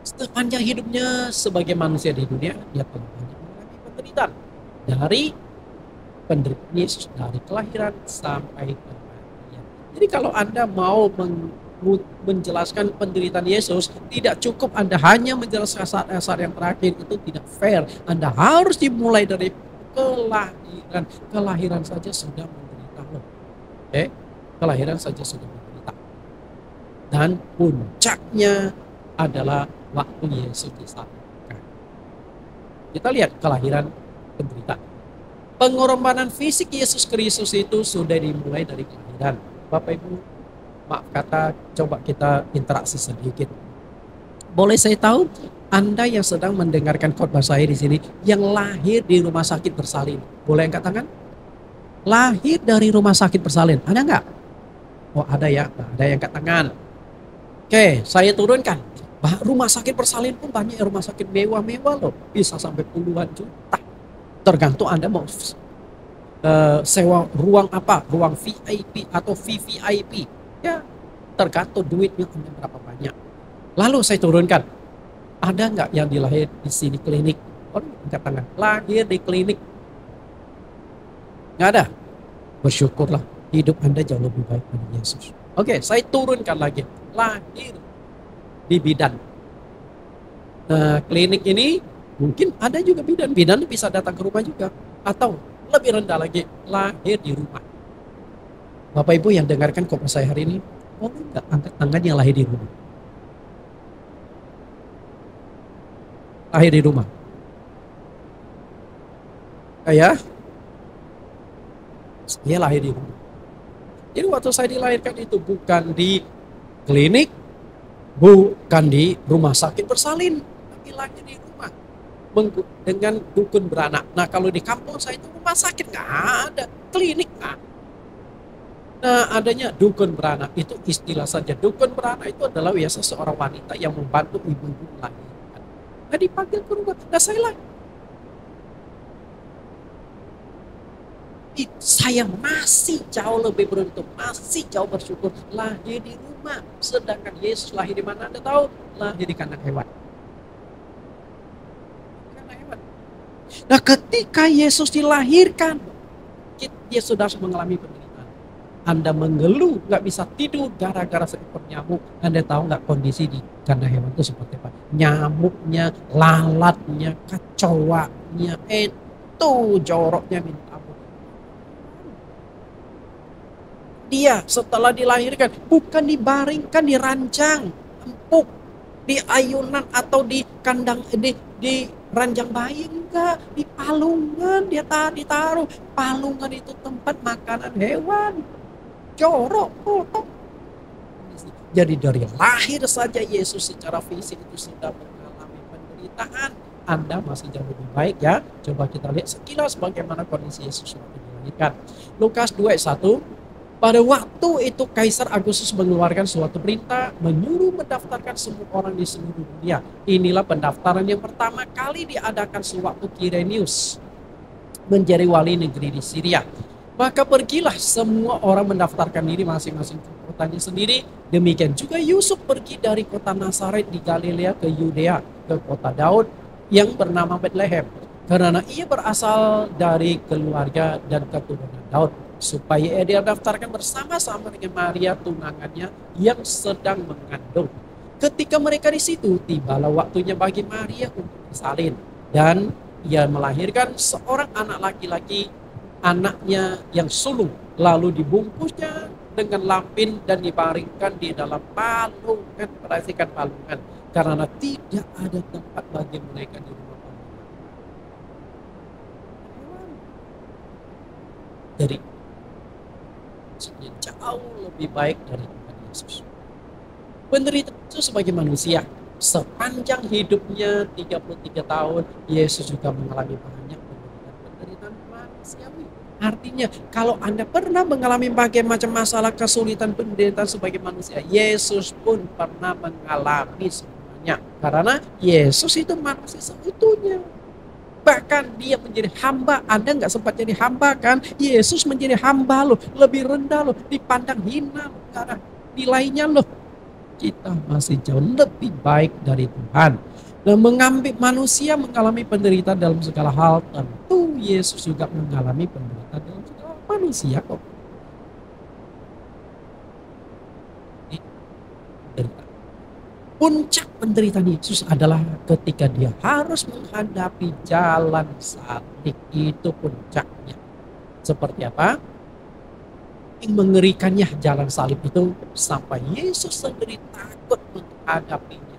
Sepanjang hidupnya sebagai manusia di dunia, dia telah banyak mengalami penderitaan. Dari penderitaan Yesus, dari kelahiran sampai kematian. Jadi kalau Anda mau menjelaskan penderitaan Yesus, tidak cukup Anda hanya menjelaskan saat yang terakhir, itu tidak fair. Anda harus dimulai dari kelahiran. Kelahiran saja sudah menderita loh. Kelahiran saja sudah menderita. Dan puncaknya adalah waktu Yesus disalibkan. Kita lihat kelahiran penderitaan. Pengorbanan fisik Yesus Kristus itu sudah dimulai dari kelahiran. Bapak Ibu, maaf kata, coba kita interaksi sedikit. Boleh saya tahu Anda yang sedang mendengarkan khotbah saya di sini, yang lahir di rumah sakit bersalin, boleh angkat tangan? Lahir dari rumah sakit bersalin, ada nggak? Oh ada ya, ada yang angkat tangan. Oke, saya turunkan. Rumah sakit bersalin pun banyak, rumah sakit mewah-mewah loh, bisa sampai puluhan juta. Tergantung Anda mau sewa ruang apa, ruang VIP atau VVIP. Ya, tergantung duitnya Anda berapa banyak. Lalu saya turunkan. Ada nggak yang dilahir di sini klinik? Orang angkat tangan. Lahir di klinik. Nggak ada. Bersyukurlah, hidup Anda jauh lebih baik dari Yesus. Oke, saya turunkan lagi. Lahir di bidan. Nah, klinik ini mungkin ada juga bidan. Bidan bisa datang ke rumah juga. Atau lebih rendah lagi, lahir di rumah. Bapak Ibu yang dengarkan khotbah saya hari ini, boleh nggak angkat tangan yang lahir di rumah? Lahir di rumah. Saya lahir di rumah. Jadi waktu saya dilahirkan itu bukan di klinik, bukan di rumah sakit bersalin, tapi lahir di rumah dengan dukun beranak. Nah, kalau di kampung saya itu rumah sakit nggak ada, klinik nggak. Nah, adanya dukun beranak itu istilah saja. Dukun beranak itu adalah biasa seorang wanita yang membantu ibu-ibu melahirkan. Nah, dipanggil ke rumah. Nah, saya masih jauh lebih beruntung, masih jauh bersyukur lahir di rumah. Sedangkan Yesus lahir di mana Anda tahu? Lahir di kandang hewan. Nah, ketika Yesus dilahirkan, dia sudah mengalami penderitaan. Anda mengeluh, nggak bisa tidur gara-gara seekor nyamuk. Anda tahu nggak kondisi di kandang hewan itu seperti apa? Nyamuknya, lalatnya, kecoaknya, itu joroknya minta. Dia setelah dilahirkan bukan dibaringkan di ranjang empuk, di ayunan atau di kandang di ranjang bayi, enggak, di palungan dia ditaruh. Palungan itu tempat makanan hewan. Jorok, kotor. Jadi dari lahir saja Yesus secara fisik itu sudah mengalami penderitaan. Anda masih jauh lebih baik ya. Coba kita lihat sekilas bagaimana kondisi Yesus waktu dilahirkan. Lukas 2:1. Pada waktu itu Kaisar Agustus mengeluarkan suatu perintah menyuruh mendaftarkan semua orang di seluruh dunia. Inilah pendaftaran yang pertama kali diadakan sewaktu Kirenius menjadi wali negeri di Syria. Maka pergilah semua orang mendaftarkan diri masing-masing ke kotanya sendiri. Demikian juga Yusuf pergi dari kota Nazaret di Galilea ke Yudea, ke kota Daud yang bernama Bethlehem. Karena ia berasal dari keluarga dan keturunan Daud, supaya ia daftarkan bersama-sama dengan Maria tunangannya yang sedang mengandung. Ketika mereka di situ, tibalah waktunya bagi Maria untuk bersalin, dan ia melahirkan seorang anak laki-laki, anaknya yang sulung, lalu dibungkusnya dengan lampin dan dibaringkan di dalam palungan. Perhatikan palungan, karena tidak ada tempat bagi mereka di rumah. Jadi jauh lebih baik dari Tuhan Yesus. Penderitaan Yesus sebagai manusia, sepanjang hidupnya 33 tahun, Yesus juga mengalami banyak penderitaan manusiawi. Artinya, kalau Anda pernah mengalami berbagai macam masalah, kesulitan, penderitaan sebagai manusia, Yesus pun pernah mengalami semuanya. Karena Yesus itu manusia seutuhnya. Bahkan dia menjadi hamba. Anda nggak sempat jadi hamba kan? Yesus menjadi hamba loh, lebih rendah loh, dipandang hina loh, karena nilainya loh. Kita masih jauh lebih baik dari Tuhan. Dan mengambil manusia mengalami penderitaan dalam segala hal, tentu Yesus juga mengalami penderitaan dalam segala manusia kok. Puncak penderitaan Yesus adalah ketika dia harus menghadapi jalan salib. Itu puncaknya. Seperti apa? Yang mengerikannya jalan salib itu sampai Yesus sendiri takut menghadapinya.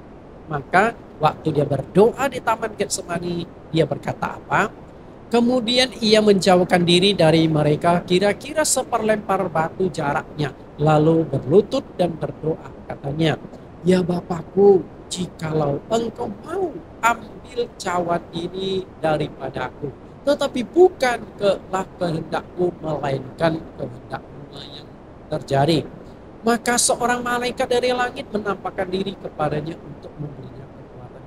Maka waktu dia berdoa di Taman Getsemani, dia berkata apa? Kemudian ia menjauhkan diri dari mereka kira-kira seperlempar batu jaraknya. Lalu berlutut dan berdoa, katanya, "Ya Bapakku, jikalau engkau mau, ambil cawan ini daripadaku. Tetapi bukanlah kehendakku, melainkan kehendakmu yang terjadi." Maka seorang malaikat dari langit menampakkan diri kepadanya untuk memberinya kekuatan.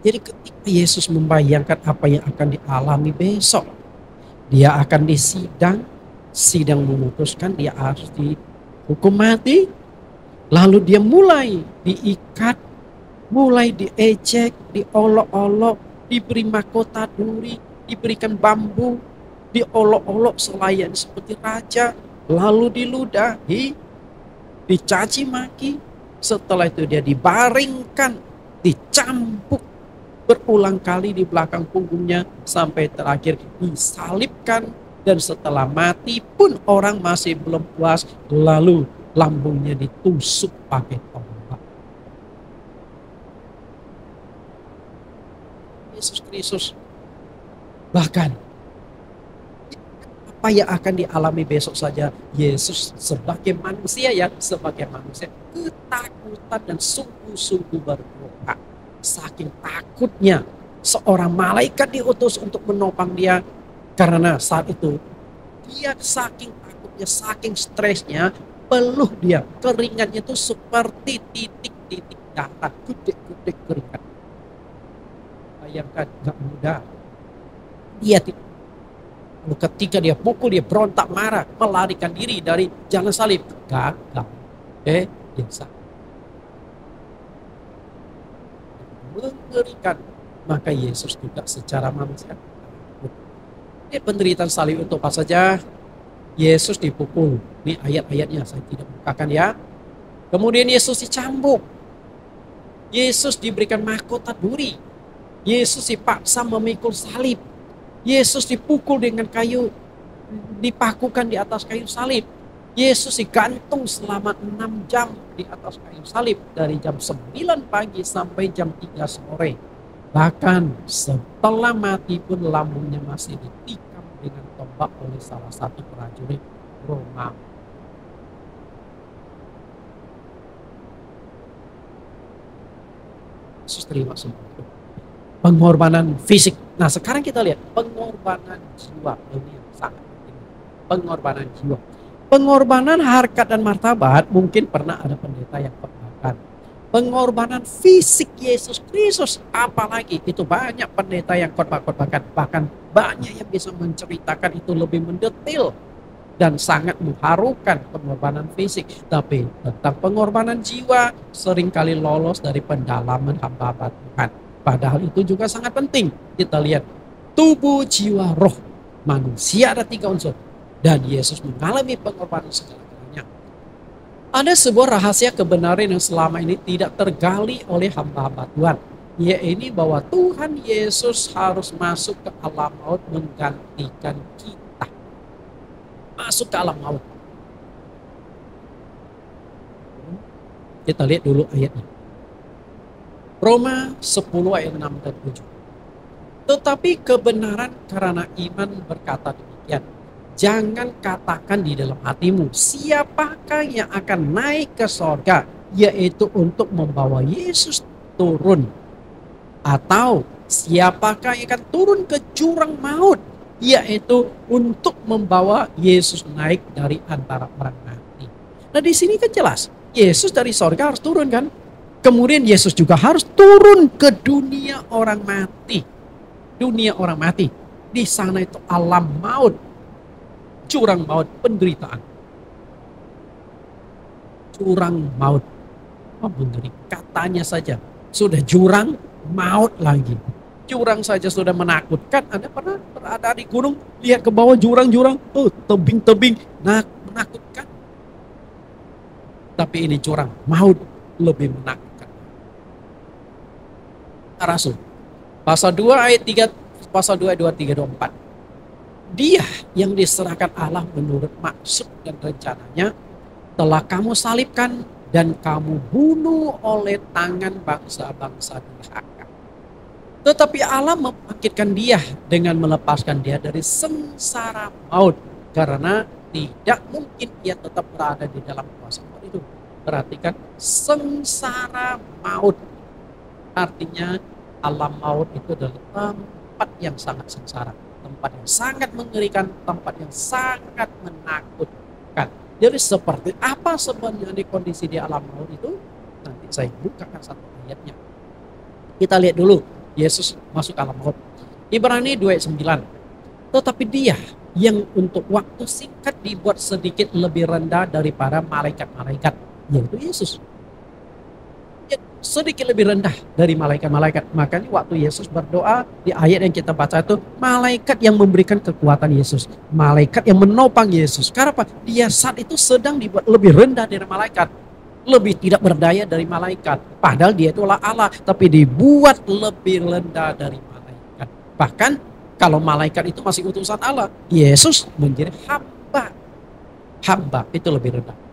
Jadi ketika Yesus membayangkan apa yang akan dialami besok, dia akan sidang memutuskan dia harus dihukum mati. Lalu dia mulai diikat mulai diejek, diolok-olok, diberi mahkota duri, diberikan bambu, diolok-olok selayan seperti raja, lalu diludahi, dicaci maki, setelah itu dia dibaringkan, dicambuk berulang kali di belakang punggungnya sampai terakhir disalibkan, dan setelah mati pun orang masih belum puas, lalu lambungnya ditusuk pakai tombak. Yesus Kristus bahkan apa yang akan dialami besok saja, Yesus sebagai manusia ketakutan dan sungguh-sungguh berdoa. Saking takutnya seorang malaikat diutus untuk menopang dia, karena saat itu dia saking takutnya, saking stresnya, peluh dia, keringatnya itu seperti titik-titik darah, gede-gede keringat. Bayangkan, gak mudah. Dia ketika dia pukul, dia berontak, marah, melarikan diri dari jalan salib, gagal. Biasa. Mengerikan. Maka Yesus juga secara manusia. Penderitaan salib untuk apa saja? Yesus dipukul. Ini ayat-ayatnya saya tidak bukakan ya. Kemudian Yesus dicambuk. Yesus diberikan mahkota duri. Yesus dipaksa memikul salib. Yesus dipukul dengan kayu, dipakukan di atas kayu salib. Yesus digantung selama 6 jam di atas kayu salib, dari jam 9 pagi sampai jam 3 sore. Bahkan setelah mati pun lambungnya masih ditikam dengan tombak oleh salah satu prajurit Roma. Yesus terima semua itu. Pengorbanan fisik. Nah, sekarang kita lihat pengorbanan jiwa. Ini yang sangat penting. Pengorbanan jiwa. Pengorbanan harkat dan martabat mungkin pernah ada pendeta yang korbankan. Pengorbanan fisik Yesus Kristus, apalagi itu banyak pendeta yang korban-korbankan. Bahkan banyak yang bisa menceritakan itu lebih mendetail dan sangat mengharukan pengorbanan fisik. Tapi tentang pengorbanan jiwa seringkali lolos dari pendalaman hamba-hamba Tuhan. Padahal itu juga sangat penting. Kita lihat tubuh, jiwa, roh. Manusia ada 3 unsur. Dan Yesus mengalami pengorbanan segala-galanya. Ada sebuah rahasia kebenaran yang selama ini tidak tergali oleh hamba-hamba Tuhan. Yaitu bahwa Tuhan Yesus harus masuk ke alam maut menggantikan kita. Masuk ke alam maut. Kita lihat dulu ayatnya. Roma 10 ayat 6 dan 7. Tetapi kebenaran karena iman berkata demikian. Jangan katakan di dalam hatimu, siapakah yang akan naik ke sorga, yaitu untuk membawa Yesus turun. Atau siapakah yang akan turun ke jurang maut, yaitu untuk membawa Yesus naik dari antara orang mati. Nah, di sini kan jelas, Yesus dari sorga harus turun kan. Kemudian Yesus juga harus turun ke dunia orang mati. Dunia orang mati. Di sana itu alam maut. Jurang maut, penderitaan. Jurang maut. Katanya saja sudah jurang maut lagi. Jurang saja sudah menakutkan. Anda pernah berada di gunung, lihat ke bawah jurang-jurang, tebing-tebing, menakutkan. Tapi ini jurang maut lebih menakutkan. Rasul pasal 2 ayat 3, pasal 2 ayat 2, 3, 24. Dia yang diserahkan Allah menurut maksud dan rencananya telah kamu salibkan dan kamu bunuh oleh tangan bangsa-bangsa durhaka. Tetapi Allah membangkitkan dia dengan melepaskan dia dari sengsara maut, karena tidak mungkin ia tetap berada di dalam kuasa maut itu. Perhatikan, sengsara maut. Artinya alam maut itu adalah tempat yang sangat sengsara, tempat yang sangat mengerikan, tempat yang sangat menakutkan. Jadi seperti apa sebenarnya kondisi di alam maut itu? Nanti saya bukakan satu ayatnya. Kita lihat dulu Yesus masuk alam maut. Ibrani 2 ayat 9. Tetapi dia yang untuk waktu singkat dibuat sedikit lebih rendah daripada malaikat-malaikat, yaitu Yesus. sedikit lebih rendah dari malaikat-malaikat. Makanya waktu Yesus berdoa di ayat yang kita baca itu, malaikat yang memberikan kekuatan Yesus, malaikat yang menopang Yesus. Karena apa? Dia saat itu sedang dibuat lebih rendah dari malaikat, lebih tidak berdaya dari malaikat. Padahal dia itulah Allah, tapi dibuat lebih rendah dari malaikat. Bahkan kalau malaikat itu masih utusan Allah, Yesus menjadi hamba. Hamba itu lebih rendah.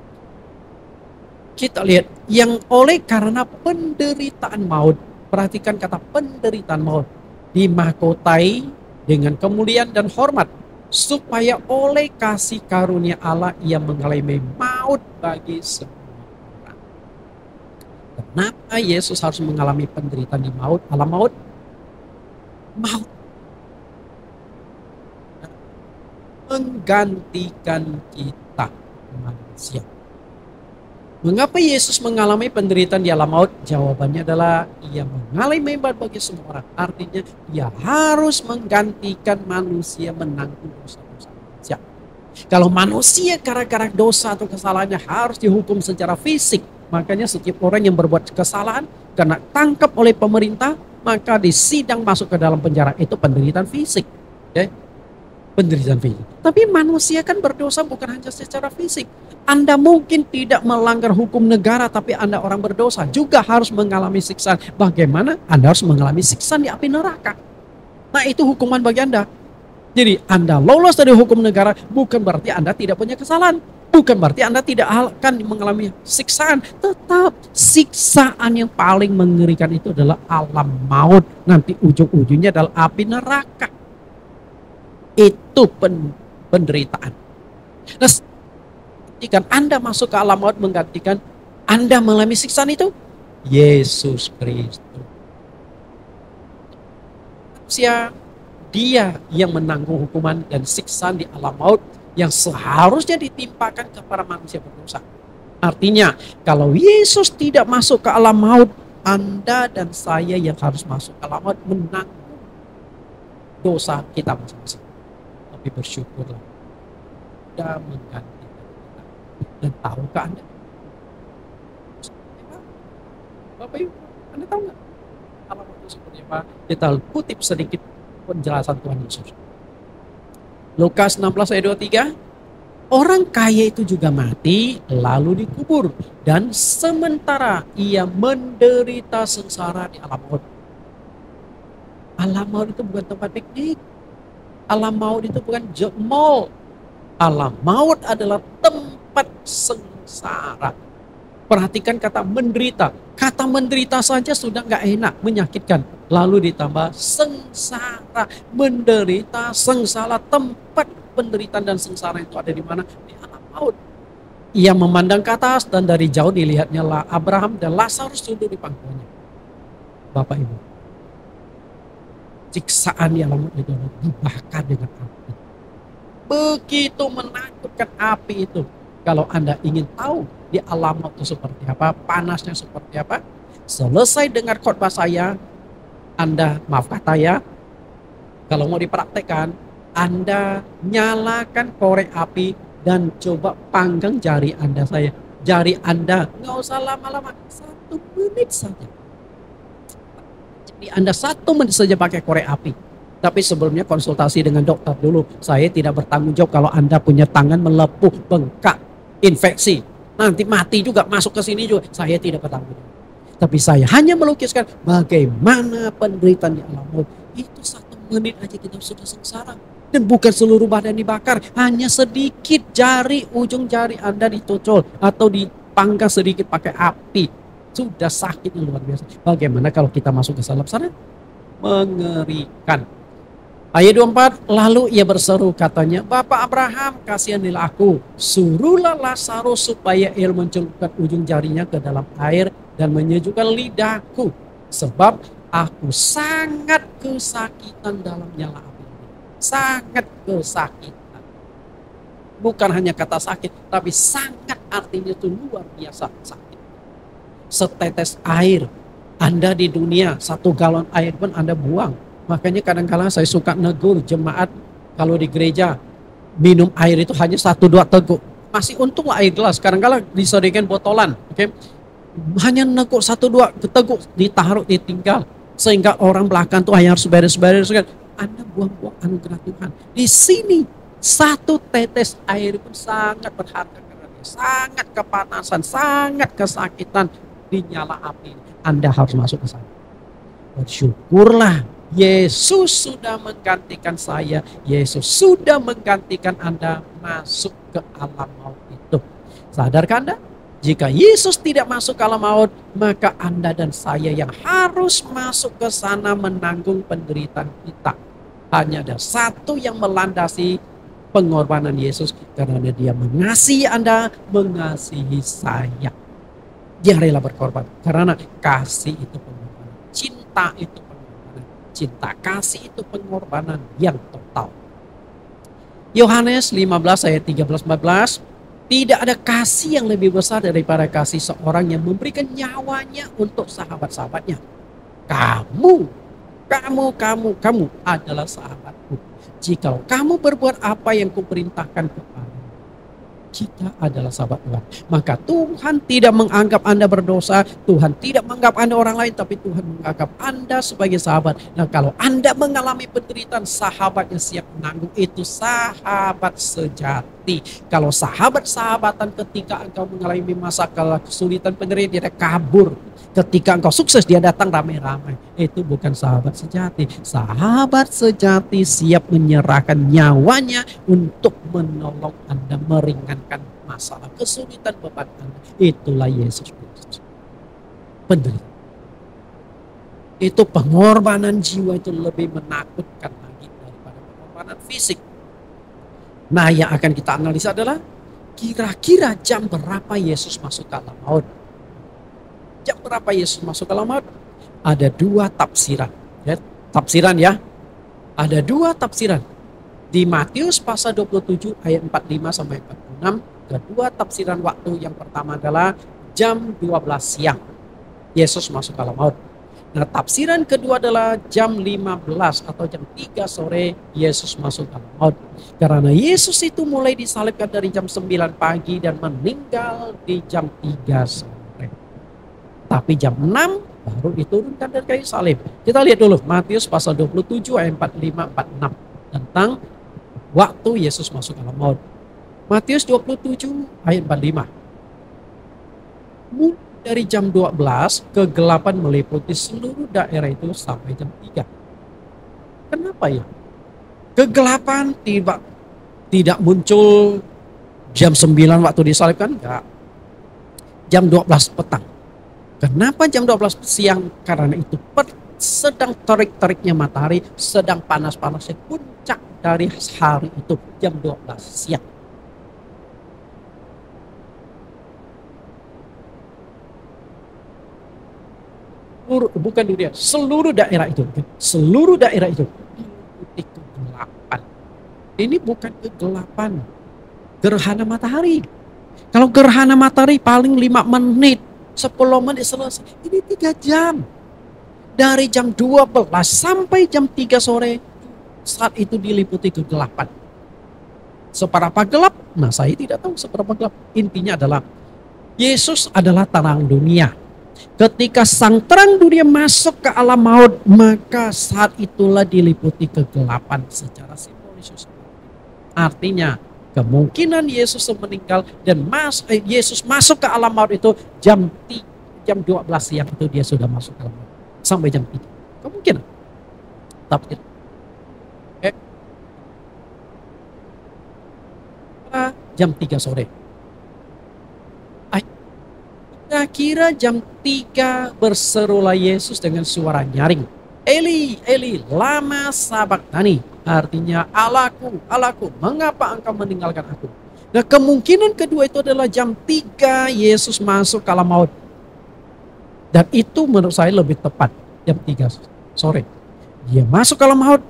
Kita lihat yang oleh karena penderitaan maut. Perhatikan kata penderitaan maut. Dimahkotai dengan kemuliaan dan hormat. Supaya oleh kasih karunia Allah ia mengalami maut bagi semua orang. Kenapa Yesus harus mengalami penderitaan di maut, alam maut? Maut menggantikan kita manusia. Mengapa Yesus mengalami penderitaan di alam maut? Jawabannya adalah ia mengalami maut bagi semua orang. Artinya dia harus menggantikan manusia menanggung dosa-dosa manusia. Kalau manusia gara-gara dosa atau kesalahannya harus dihukum secara fisik, makanya setiap orang yang berbuat kesalahan karena tangkap oleh pemerintah, maka disidang masuk ke dalam penjara. Itu penderitaan fisik. Okay? Penderitaan fisik. Tapi manusia kan berdosa bukan hanya secara fisik. Anda mungkin tidak melanggar hukum negara, tapi Anda orang berdosa juga harus mengalami siksaan. Bagaimana? Anda harus mengalami siksaan di api neraka. Nah, itu hukuman bagi Anda. Jadi Anda lolos dari hukum negara bukan berarti Anda tidak punya kesalahan. Bukan berarti Anda tidak akan mengalami siksaan. Tetap siksaan yang paling mengerikan itu adalah alam maut. Nanti ujung-ujungnya adalah api neraka. Itu penderitaan. Nah, jika Anda masuk ke alam maut menggantikan Anda mengalami siksaan itu, Yesus Kristus. Manusia, dia yang menanggung hukuman dan siksaan di alam maut yang seharusnya ditimpakan kepada manusia berdosa. Artinya, kalau Yesus tidak masuk ke alam maut, Anda dan saya yang harus masuk ke alam maut menanggung dosa kita masing-masing. Tapi bersyukurlah, sudah menggantikan kita. Dan tahukah Anda? Bapak Ibu, Anda tahu nggak alam maut itu seperti apa? Kita kutip sedikit penjelasan Tuhan Yesus. Lukas 16 ayat 23. Orang kaya itu juga mati lalu dikubur. Dan sementara ia menderita sengsara di alam maut. Alam maut itu bukan tempat piknik. Alam maut itu bukan mall. Alam maut adalah tempat sengsara. Perhatikan kata menderita. Kata menderita saja sudah nggak enak, menyakitkan. Lalu ditambah sengsara, menderita, sengsara. Tempat penderitaan dan sengsara itu ada di mana? Di alam maut. Ia memandang ke atas dan dari jauh dilihatnya Abraham dan Lazarus duduk di pangkuannya. Bapak Ibu, siksaan di alam maut itu dibakar dengan api. Begitu menakutkan api itu. Kalau Anda ingin tahu di alam maut itu seperti apa, panasnya seperti apa, selesai dengar khotbah saya, Anda, maaf kata ya, kalau mau dipraktekkan, Anda nyalakan korek api dan coba panggang jari Anda saya. Jari Anda, nggak usah lama-lama, 1 menit saja. Jadi Anda 1 menit saja pakai korek api. Tapi sebelumnya konsultasi dengan dokter dulu. Saya tidak bertanggung jawab kalau Anda punya tangan melepuh, bengkak, infeksi. Nanti mati juga, masuk ke sini juga. Saya tidak bertanggung jawab. Tapi saya hanya melukiskan bagaimana penderitaan di alam maut. Itu 1 menit aja kita sudah sengsara. Dan bukan seluruh badan dibakar. Hanya sedikit jari, ujung jari Anda ditucul atau dipanggang sedikit pakai api. Sudah sakitnya luar biasa. Bagaimana kalau kita masuk ke dalam sana? Mengerikan. Ayat 24, lalu ia berseru katanya, Bapak Abraham, kasihanilah aku. Suruhlah Lazarus supaya ia mencelupkan ujung jarinya ke dalam air dan menyejukkan lidahku. Sebab aku sangat kesakitan dalam nyala api. Sangat kesakitan. Bukan hanya kata sakit, tapi sangat artinya itu luar biasa sakit. Setetes air, Anda di dunia, 1 galon air pun Anda buang. Makanya kadang-kadang saya suka negur jemaat kalau di gereja minum air itu hanya 1-2 teguk. Masih untung lah air gelas. Kadang-kadang disediakan botolan. Okay? hanya neguk satu dua keteguk, ditaruh, ditinggal. Sehingga orang belakang tuh hanya harus beres-beres. Anda buang-buang anugerah Tuhan. Di sini satu tetes air pun sangat berharga karena dia sangat kepanasan, sangat kesakitan, dinyala api. Anda harus masuk ke sana. Bersyukurlah, Yesus sudah menggantikan saya. Yesus sudah menggantikan Anda masuk ke alam maut itu. Sadarkah Anda? Jika Yesus tidak masuk ke alam maut, maka Anda dan saya yang harus masuk ke sana menanggung penderitaan kita. Hanya ada satu yang melandasi pengorbanan Yesus, karena dia mengasihi Anda, mengasihi saya. Dia rela berkorban karena kasih itu pengorbanan, cinta itu pengorbanan, cinta kasih itu pengorbanan yang total. Yohanes 15 ayat 13-14, tidak ada kasih yang lebih besar daripada kasih seorang yang memberikan nyawanya untuk sahabat-sahabatnya. Kamu adalah sahabatku. Jikalau kamu berbuat apa yang kuperintahkan kepadamu. Kita adalah sahabat Tuhan. Maka Tuhan tidak menganggap Anda berdosa. Tuhan tidak menganggap Anda orang lain. Tapi Tuhan menganggap Anda sebagai sahabat. Nah, kalau Anda mengalami penderitaan, sahabatnya siap menanggung. Itu sahabat sejati. Kalau sahabat-sahabatan ketika engkau mengalami masalah, kesulitan, penderitaan, dia kabur. Ketika engkau sukses, dia datang ramai-ramai. Itu bukan sahabat sejati. Sahabat sejati siap menyerahkan nyawanya untuk menolong Anda, meringankan masalah, kesulitan, beban Anda. Itulah Yesus Kristus. Penderitaan. Itu pengorbanan jiwa itu lebih menakutkan lagi daripada pengorbanan fisik. Nah, yang akan kita analisa adalah kira-kira jam berapa Yesus masuk ke alam maut. Jam berapa Yesus masuk ke alam maut? Ada dua tafsiran. Ya, ada dua tafsiran. Di Matius pasal 27 ayat 45 sampai 46, kedua tafsiran waktu yang pertama adalah jam 12 siang. Yesus masuk ke alam maut. Nah, tafsiran kedua adalah jam 15 atau jam 3 sore Yesus masuk ke alam maut. Karena Yesus itu mulai disalibkan dari jam 9 pagi dan meninggal di jam 3 sore. Tapi jam 6 baru diturunkan dari kayu salib. Kita lihat dulu Matius pasal 27 ayat 45-46 tentang waktu Yesus masuk ke alam maut. Matius 27 ayat 45. Mulai dari jam 12 kegelapan meliputi seluruh daerah itu sampai jam 3. Kenapa ya? Kegelapan tidak muncul jam 9 waktu disalibkan, enggak. Jam 12 petang. Kenapa jam 12 siang? Karena itu sedang terik-teriknya matahari, sedang panas-panasnya, puncak dari hari itu jam 12 siang. Bukan dunia, seluruh daerah itu diikuti kegelapan. Ini bukan kegelapan gerhana matahari. Kalau gerhana matahari paling 5 menit, 10 menit selesai. Ini 3 jam. Dari jam 12 sampai jam 3 sore, saat itu diliputi kegelapan. Seberapa gelap? Nah, saya tidak tahu seberapa gelap. Intinya adalah Yesus adalah terang dunia. Ketika sang terang dunia masuk ke alam maut, maka saat itulah diliputi kegelapan secara simbolis. Artinya, kemungkinan Yesus meninggal dan Yesus masuk ke alam maut itu jam 12 siang itu dia sudah masuk ke alam maut. Sampai jam 3. Kemungkinan. Tapi jam 3 sore. Kira-kira jam 3 berserulah Yesus dengan suara nyaring. Eli, Eli, lama sabachthani. Artinya, Allahku, Allahku, mengapa engkau meninggalkan aku? Nah, kemungkinan kedua itu adalah jam 3 Yesus masuk ke alam maut. Dan itu menurut saya lebih tepat. Jam 3 sore. Dia masuk ke alam maut.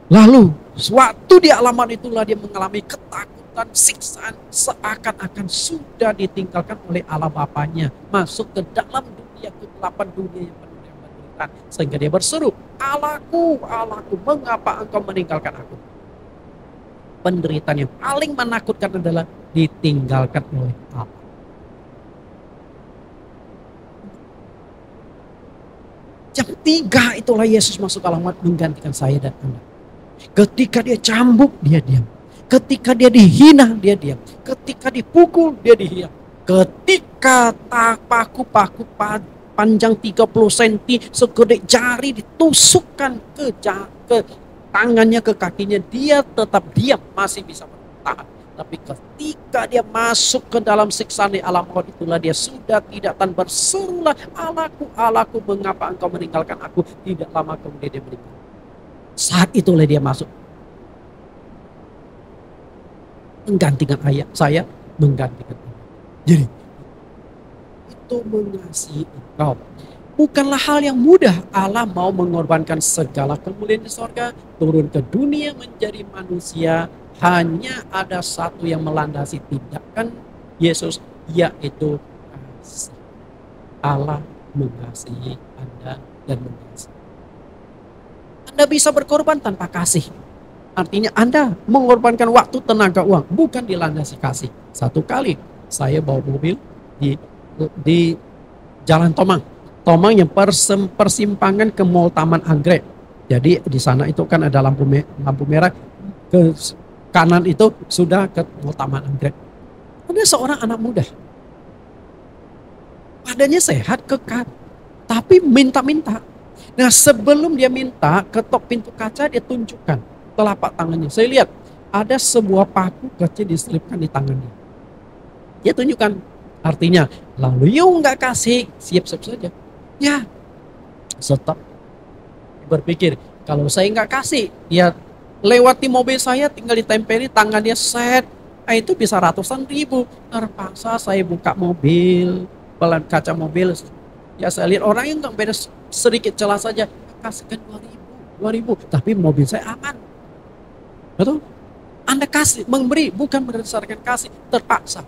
Lalu, waktu di alam maut itulah dia mengalami ketakutan, siksaan. Seakan-akan sudah ditinggalkan oleh Allah Bapanya. Masuk ke dalam dunia kegelapan, dunia yang penuh dengan penderitaan. Sehingga dia berseru, Allahku, Allahku, mengapa engkau meninggalkan aku? Penderitaan yang paling menakutkan adalah ditinggalkan oleh Allah. Jam 3 itulah Yesus masuk alamat menggantikan saya dan Anda. Ketika dia cambuk, dia diam. Ketika dia dihina, dia diam. Ketika dipukul, dia diam. Ketika paku-paku panjang 30 cm segede jari ditusukkan ke tangannya, ke kakinya, dia tetap diam, masih bisa bertahan. Tapi ketika dia masuk ke dalam siksaan di alam maut, itulah dia sudah tidak tahan, berserulah, Allahku, Allahku, mengapa engkau meninggalkan aku? Tidak lama kemudian dia meninggal. Saat itulah dia masuk menggantikan ayah saya, menggantikan ayah. Jadi itu mengasihi engkau bukanlah hal yang mudah. Allah mau mengorbankan segala kemuliaan di sorga, turun ke dunia menjadi manusia. Hanya ada satu yang melandasi tindakan Yesus, yaitu kasih. Allah mengasihi Anda dan mengasihi. Anda bisa berkorban tanpa kasih. Artinya Anda mengorbankan waktu, tenaga, uang, bukan dilandasi kasih. Satu kali saya bawa mobil di Jalan Tomang yang persimpangan ke Mall Taman Anggrek. Jadi di sana itu kan ada lampu merah, ke kanan itu sudah ke Mall Taman Anggrek. Ada seorang anak muda, badannya sehat, kekar, tapi minta-minta. Nah, sebelum dia minta, ketok pintu kaca, dia tunjukkan telapak tangannya. Saya lihat ada sebuah paku kecil diselipkan di tangannya. Dia tunjukkan, artinya lalu you nggak kasih, siap-siap saja. Ya, stop. Berpikir, kalau saya nggak kasih, dia lewati mobil saya, tinggal ditempeli tangannya, set, itu bisa ratusan ribu. Terpaksa saya buka mobil, pelan kaca mobil. Ya, saya lihat orang yang nggak beda sedikit celah saja, kasihkan 2.000, tapi mobil saya aman. Betul? Anda kasih, memberi bukan berdasarkan kasih, terpaksa.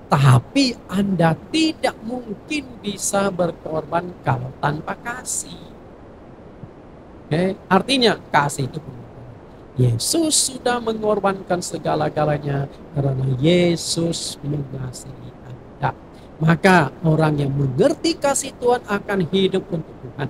Tapi Anda tidak mungkin bisa berkorban kalau tanpa kasih. Artinya kasih itu Yesus sudah mengorbankan segala-galanya karena Yesus mengasihi Anda. Maka orang yang mengerti kasih Tuhan akan hidup untuk Tuhan.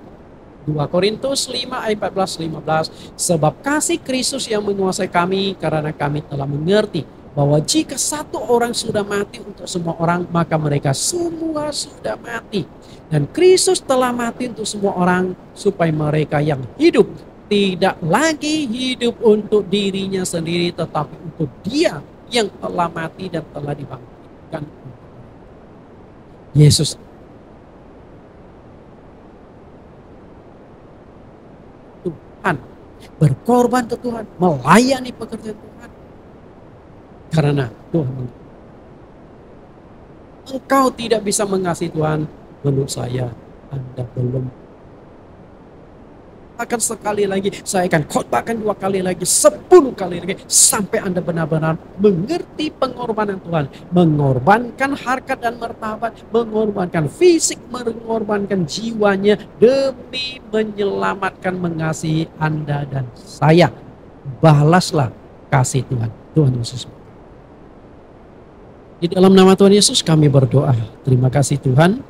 2 Korintus 5 ayat 14-15. Sebab kasih Kristus yang menguasai kami karena kami telah mengerti bahwa jika satu orang sudah mati untuk semua orang, maka mereka semua sudah mati. Dan Kristus telah mati untuk semua orang supaya mereka yang hidup tidak lagi hidup untuk dirinya sendiri, tetapi untuk Dia yang telah mati dan telah dibangkitkan. Yesus Tuhan berkorban ke Tuhan, melayani pekerjaan Tuhan. Karena Tuhan, engkau tidak bisa mengasihi Tuhan, menurut saya Anda belum. Akan sekali lagi, saya akan khotbahkan 2 kali lagi, 10 kali lagi, sampai Anda benar-benar mengerti pengorbanan Tuhan. Mengorbankan harkat dan martabat, mengorbankan fisik, mengorbankan jiwanya demi menyelamatkan, mengasihi Anda dan saya. Balaslah kasih Tuhan. Tuhan Yesus. Di dalam nama Tuhan Yesus kami berdoa. Terima kasih Tuhan.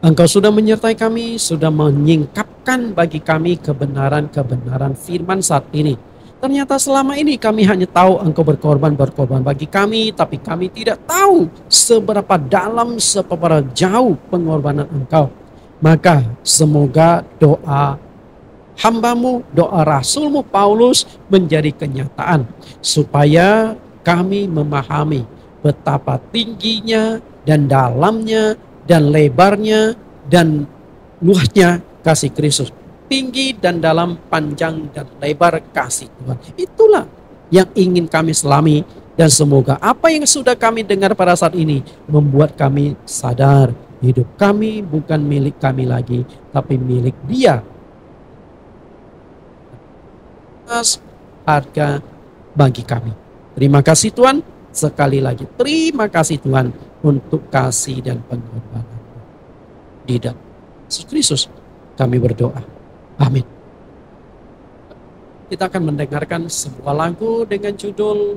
Engkau sudah menyertai kami, sudah menyingkapkan bagi kami kebenaran-kebenaran firman saat ini. Ternyata selama ini kami hanya tahu Engkau berkorban bagi kami, tapi kami tidak tahu seberapa dalam, seberapa jauh pengorbanan Engkau. Maka semoga doa hamba-Mu, doa Rasul-Mu Paulus menjadi kenyataan, supaya kami memahami betapa tingginya dan dalamnya dan lebarnya dan luasnya kasih Kristus. Tinggi dan dalam, panjang dan lebar kasih Tuhan. Itulah yang ingin kami selami. Dan semoga apa yang sudah kami dengar pada saat ini membuat kami sadar hidup kami bukan milik kami lagi, tapi milik Dia. Harga bagi kami. Terima kasih Tuhan. Sekali lagi terima kasih Tuhan untuk kasih dan pengorbanan. Di dalam Yesus Kristus kami berdoa. Amin. Kita akan mendengarkan sebuah lagu dengan judul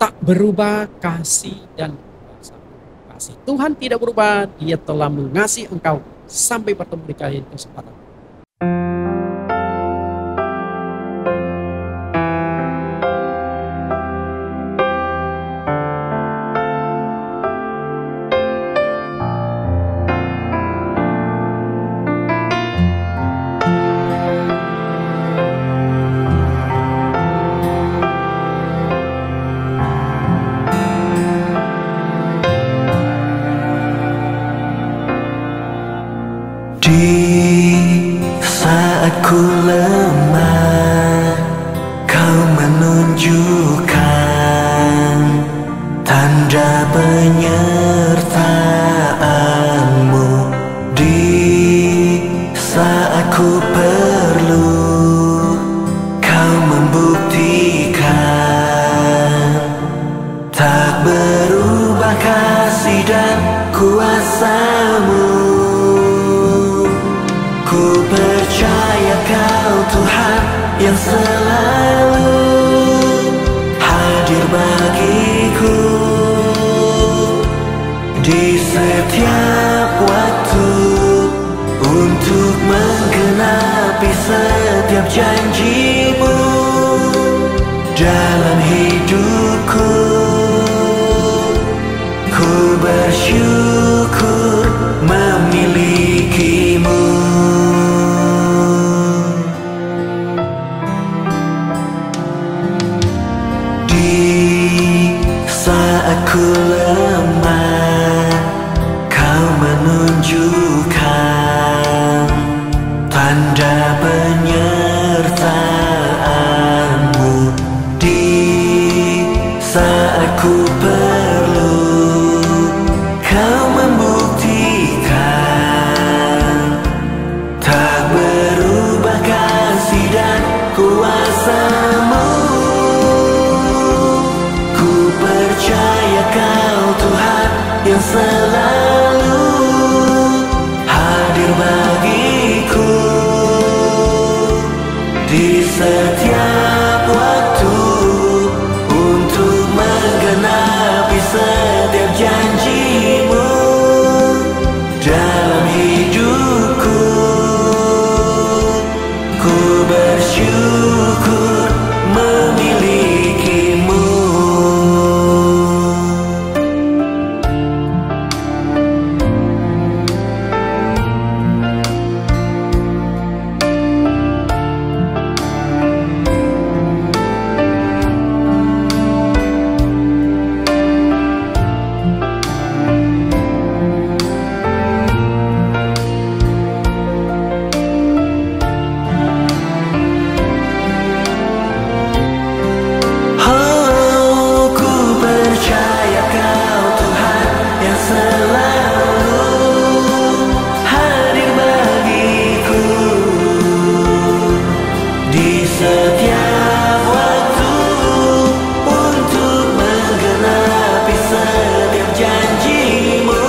Tak Berubah Kasih dan Kuasa. Kasih Tuhan tidak berubah, Dia telah mengasihi engkau. Sampai bertemu di kali kesempatan. Di saat ku lemah, Kau menunjukkan tanda penyertaan-Mu. Di saat ku perlu, Kau membuktikan tak berubah kasih dan kuasa-Mu. Ku percaya Kau Tuhan yang selalu hadir bagiku di setiap waktu untuk menggenapi setiap janji-Mu dalam hidupku. Ku bersyukur memiliki-Mu. Saat ku lemah, Kau menunjukkan tanda penyertaan-Mu. Di saat ku perlu, Kau membuktikan tak berubah kasih dan kuasa-Mu. Percaya Kau Tuhan yang selalu hadir bagiku di setiap waktu untuk menggenapi setiap janji-Mu dalam hidupku. Ku bersyukur memiliki-Mu. Setiap waktu untuk menggenapi setiap janji-Mu.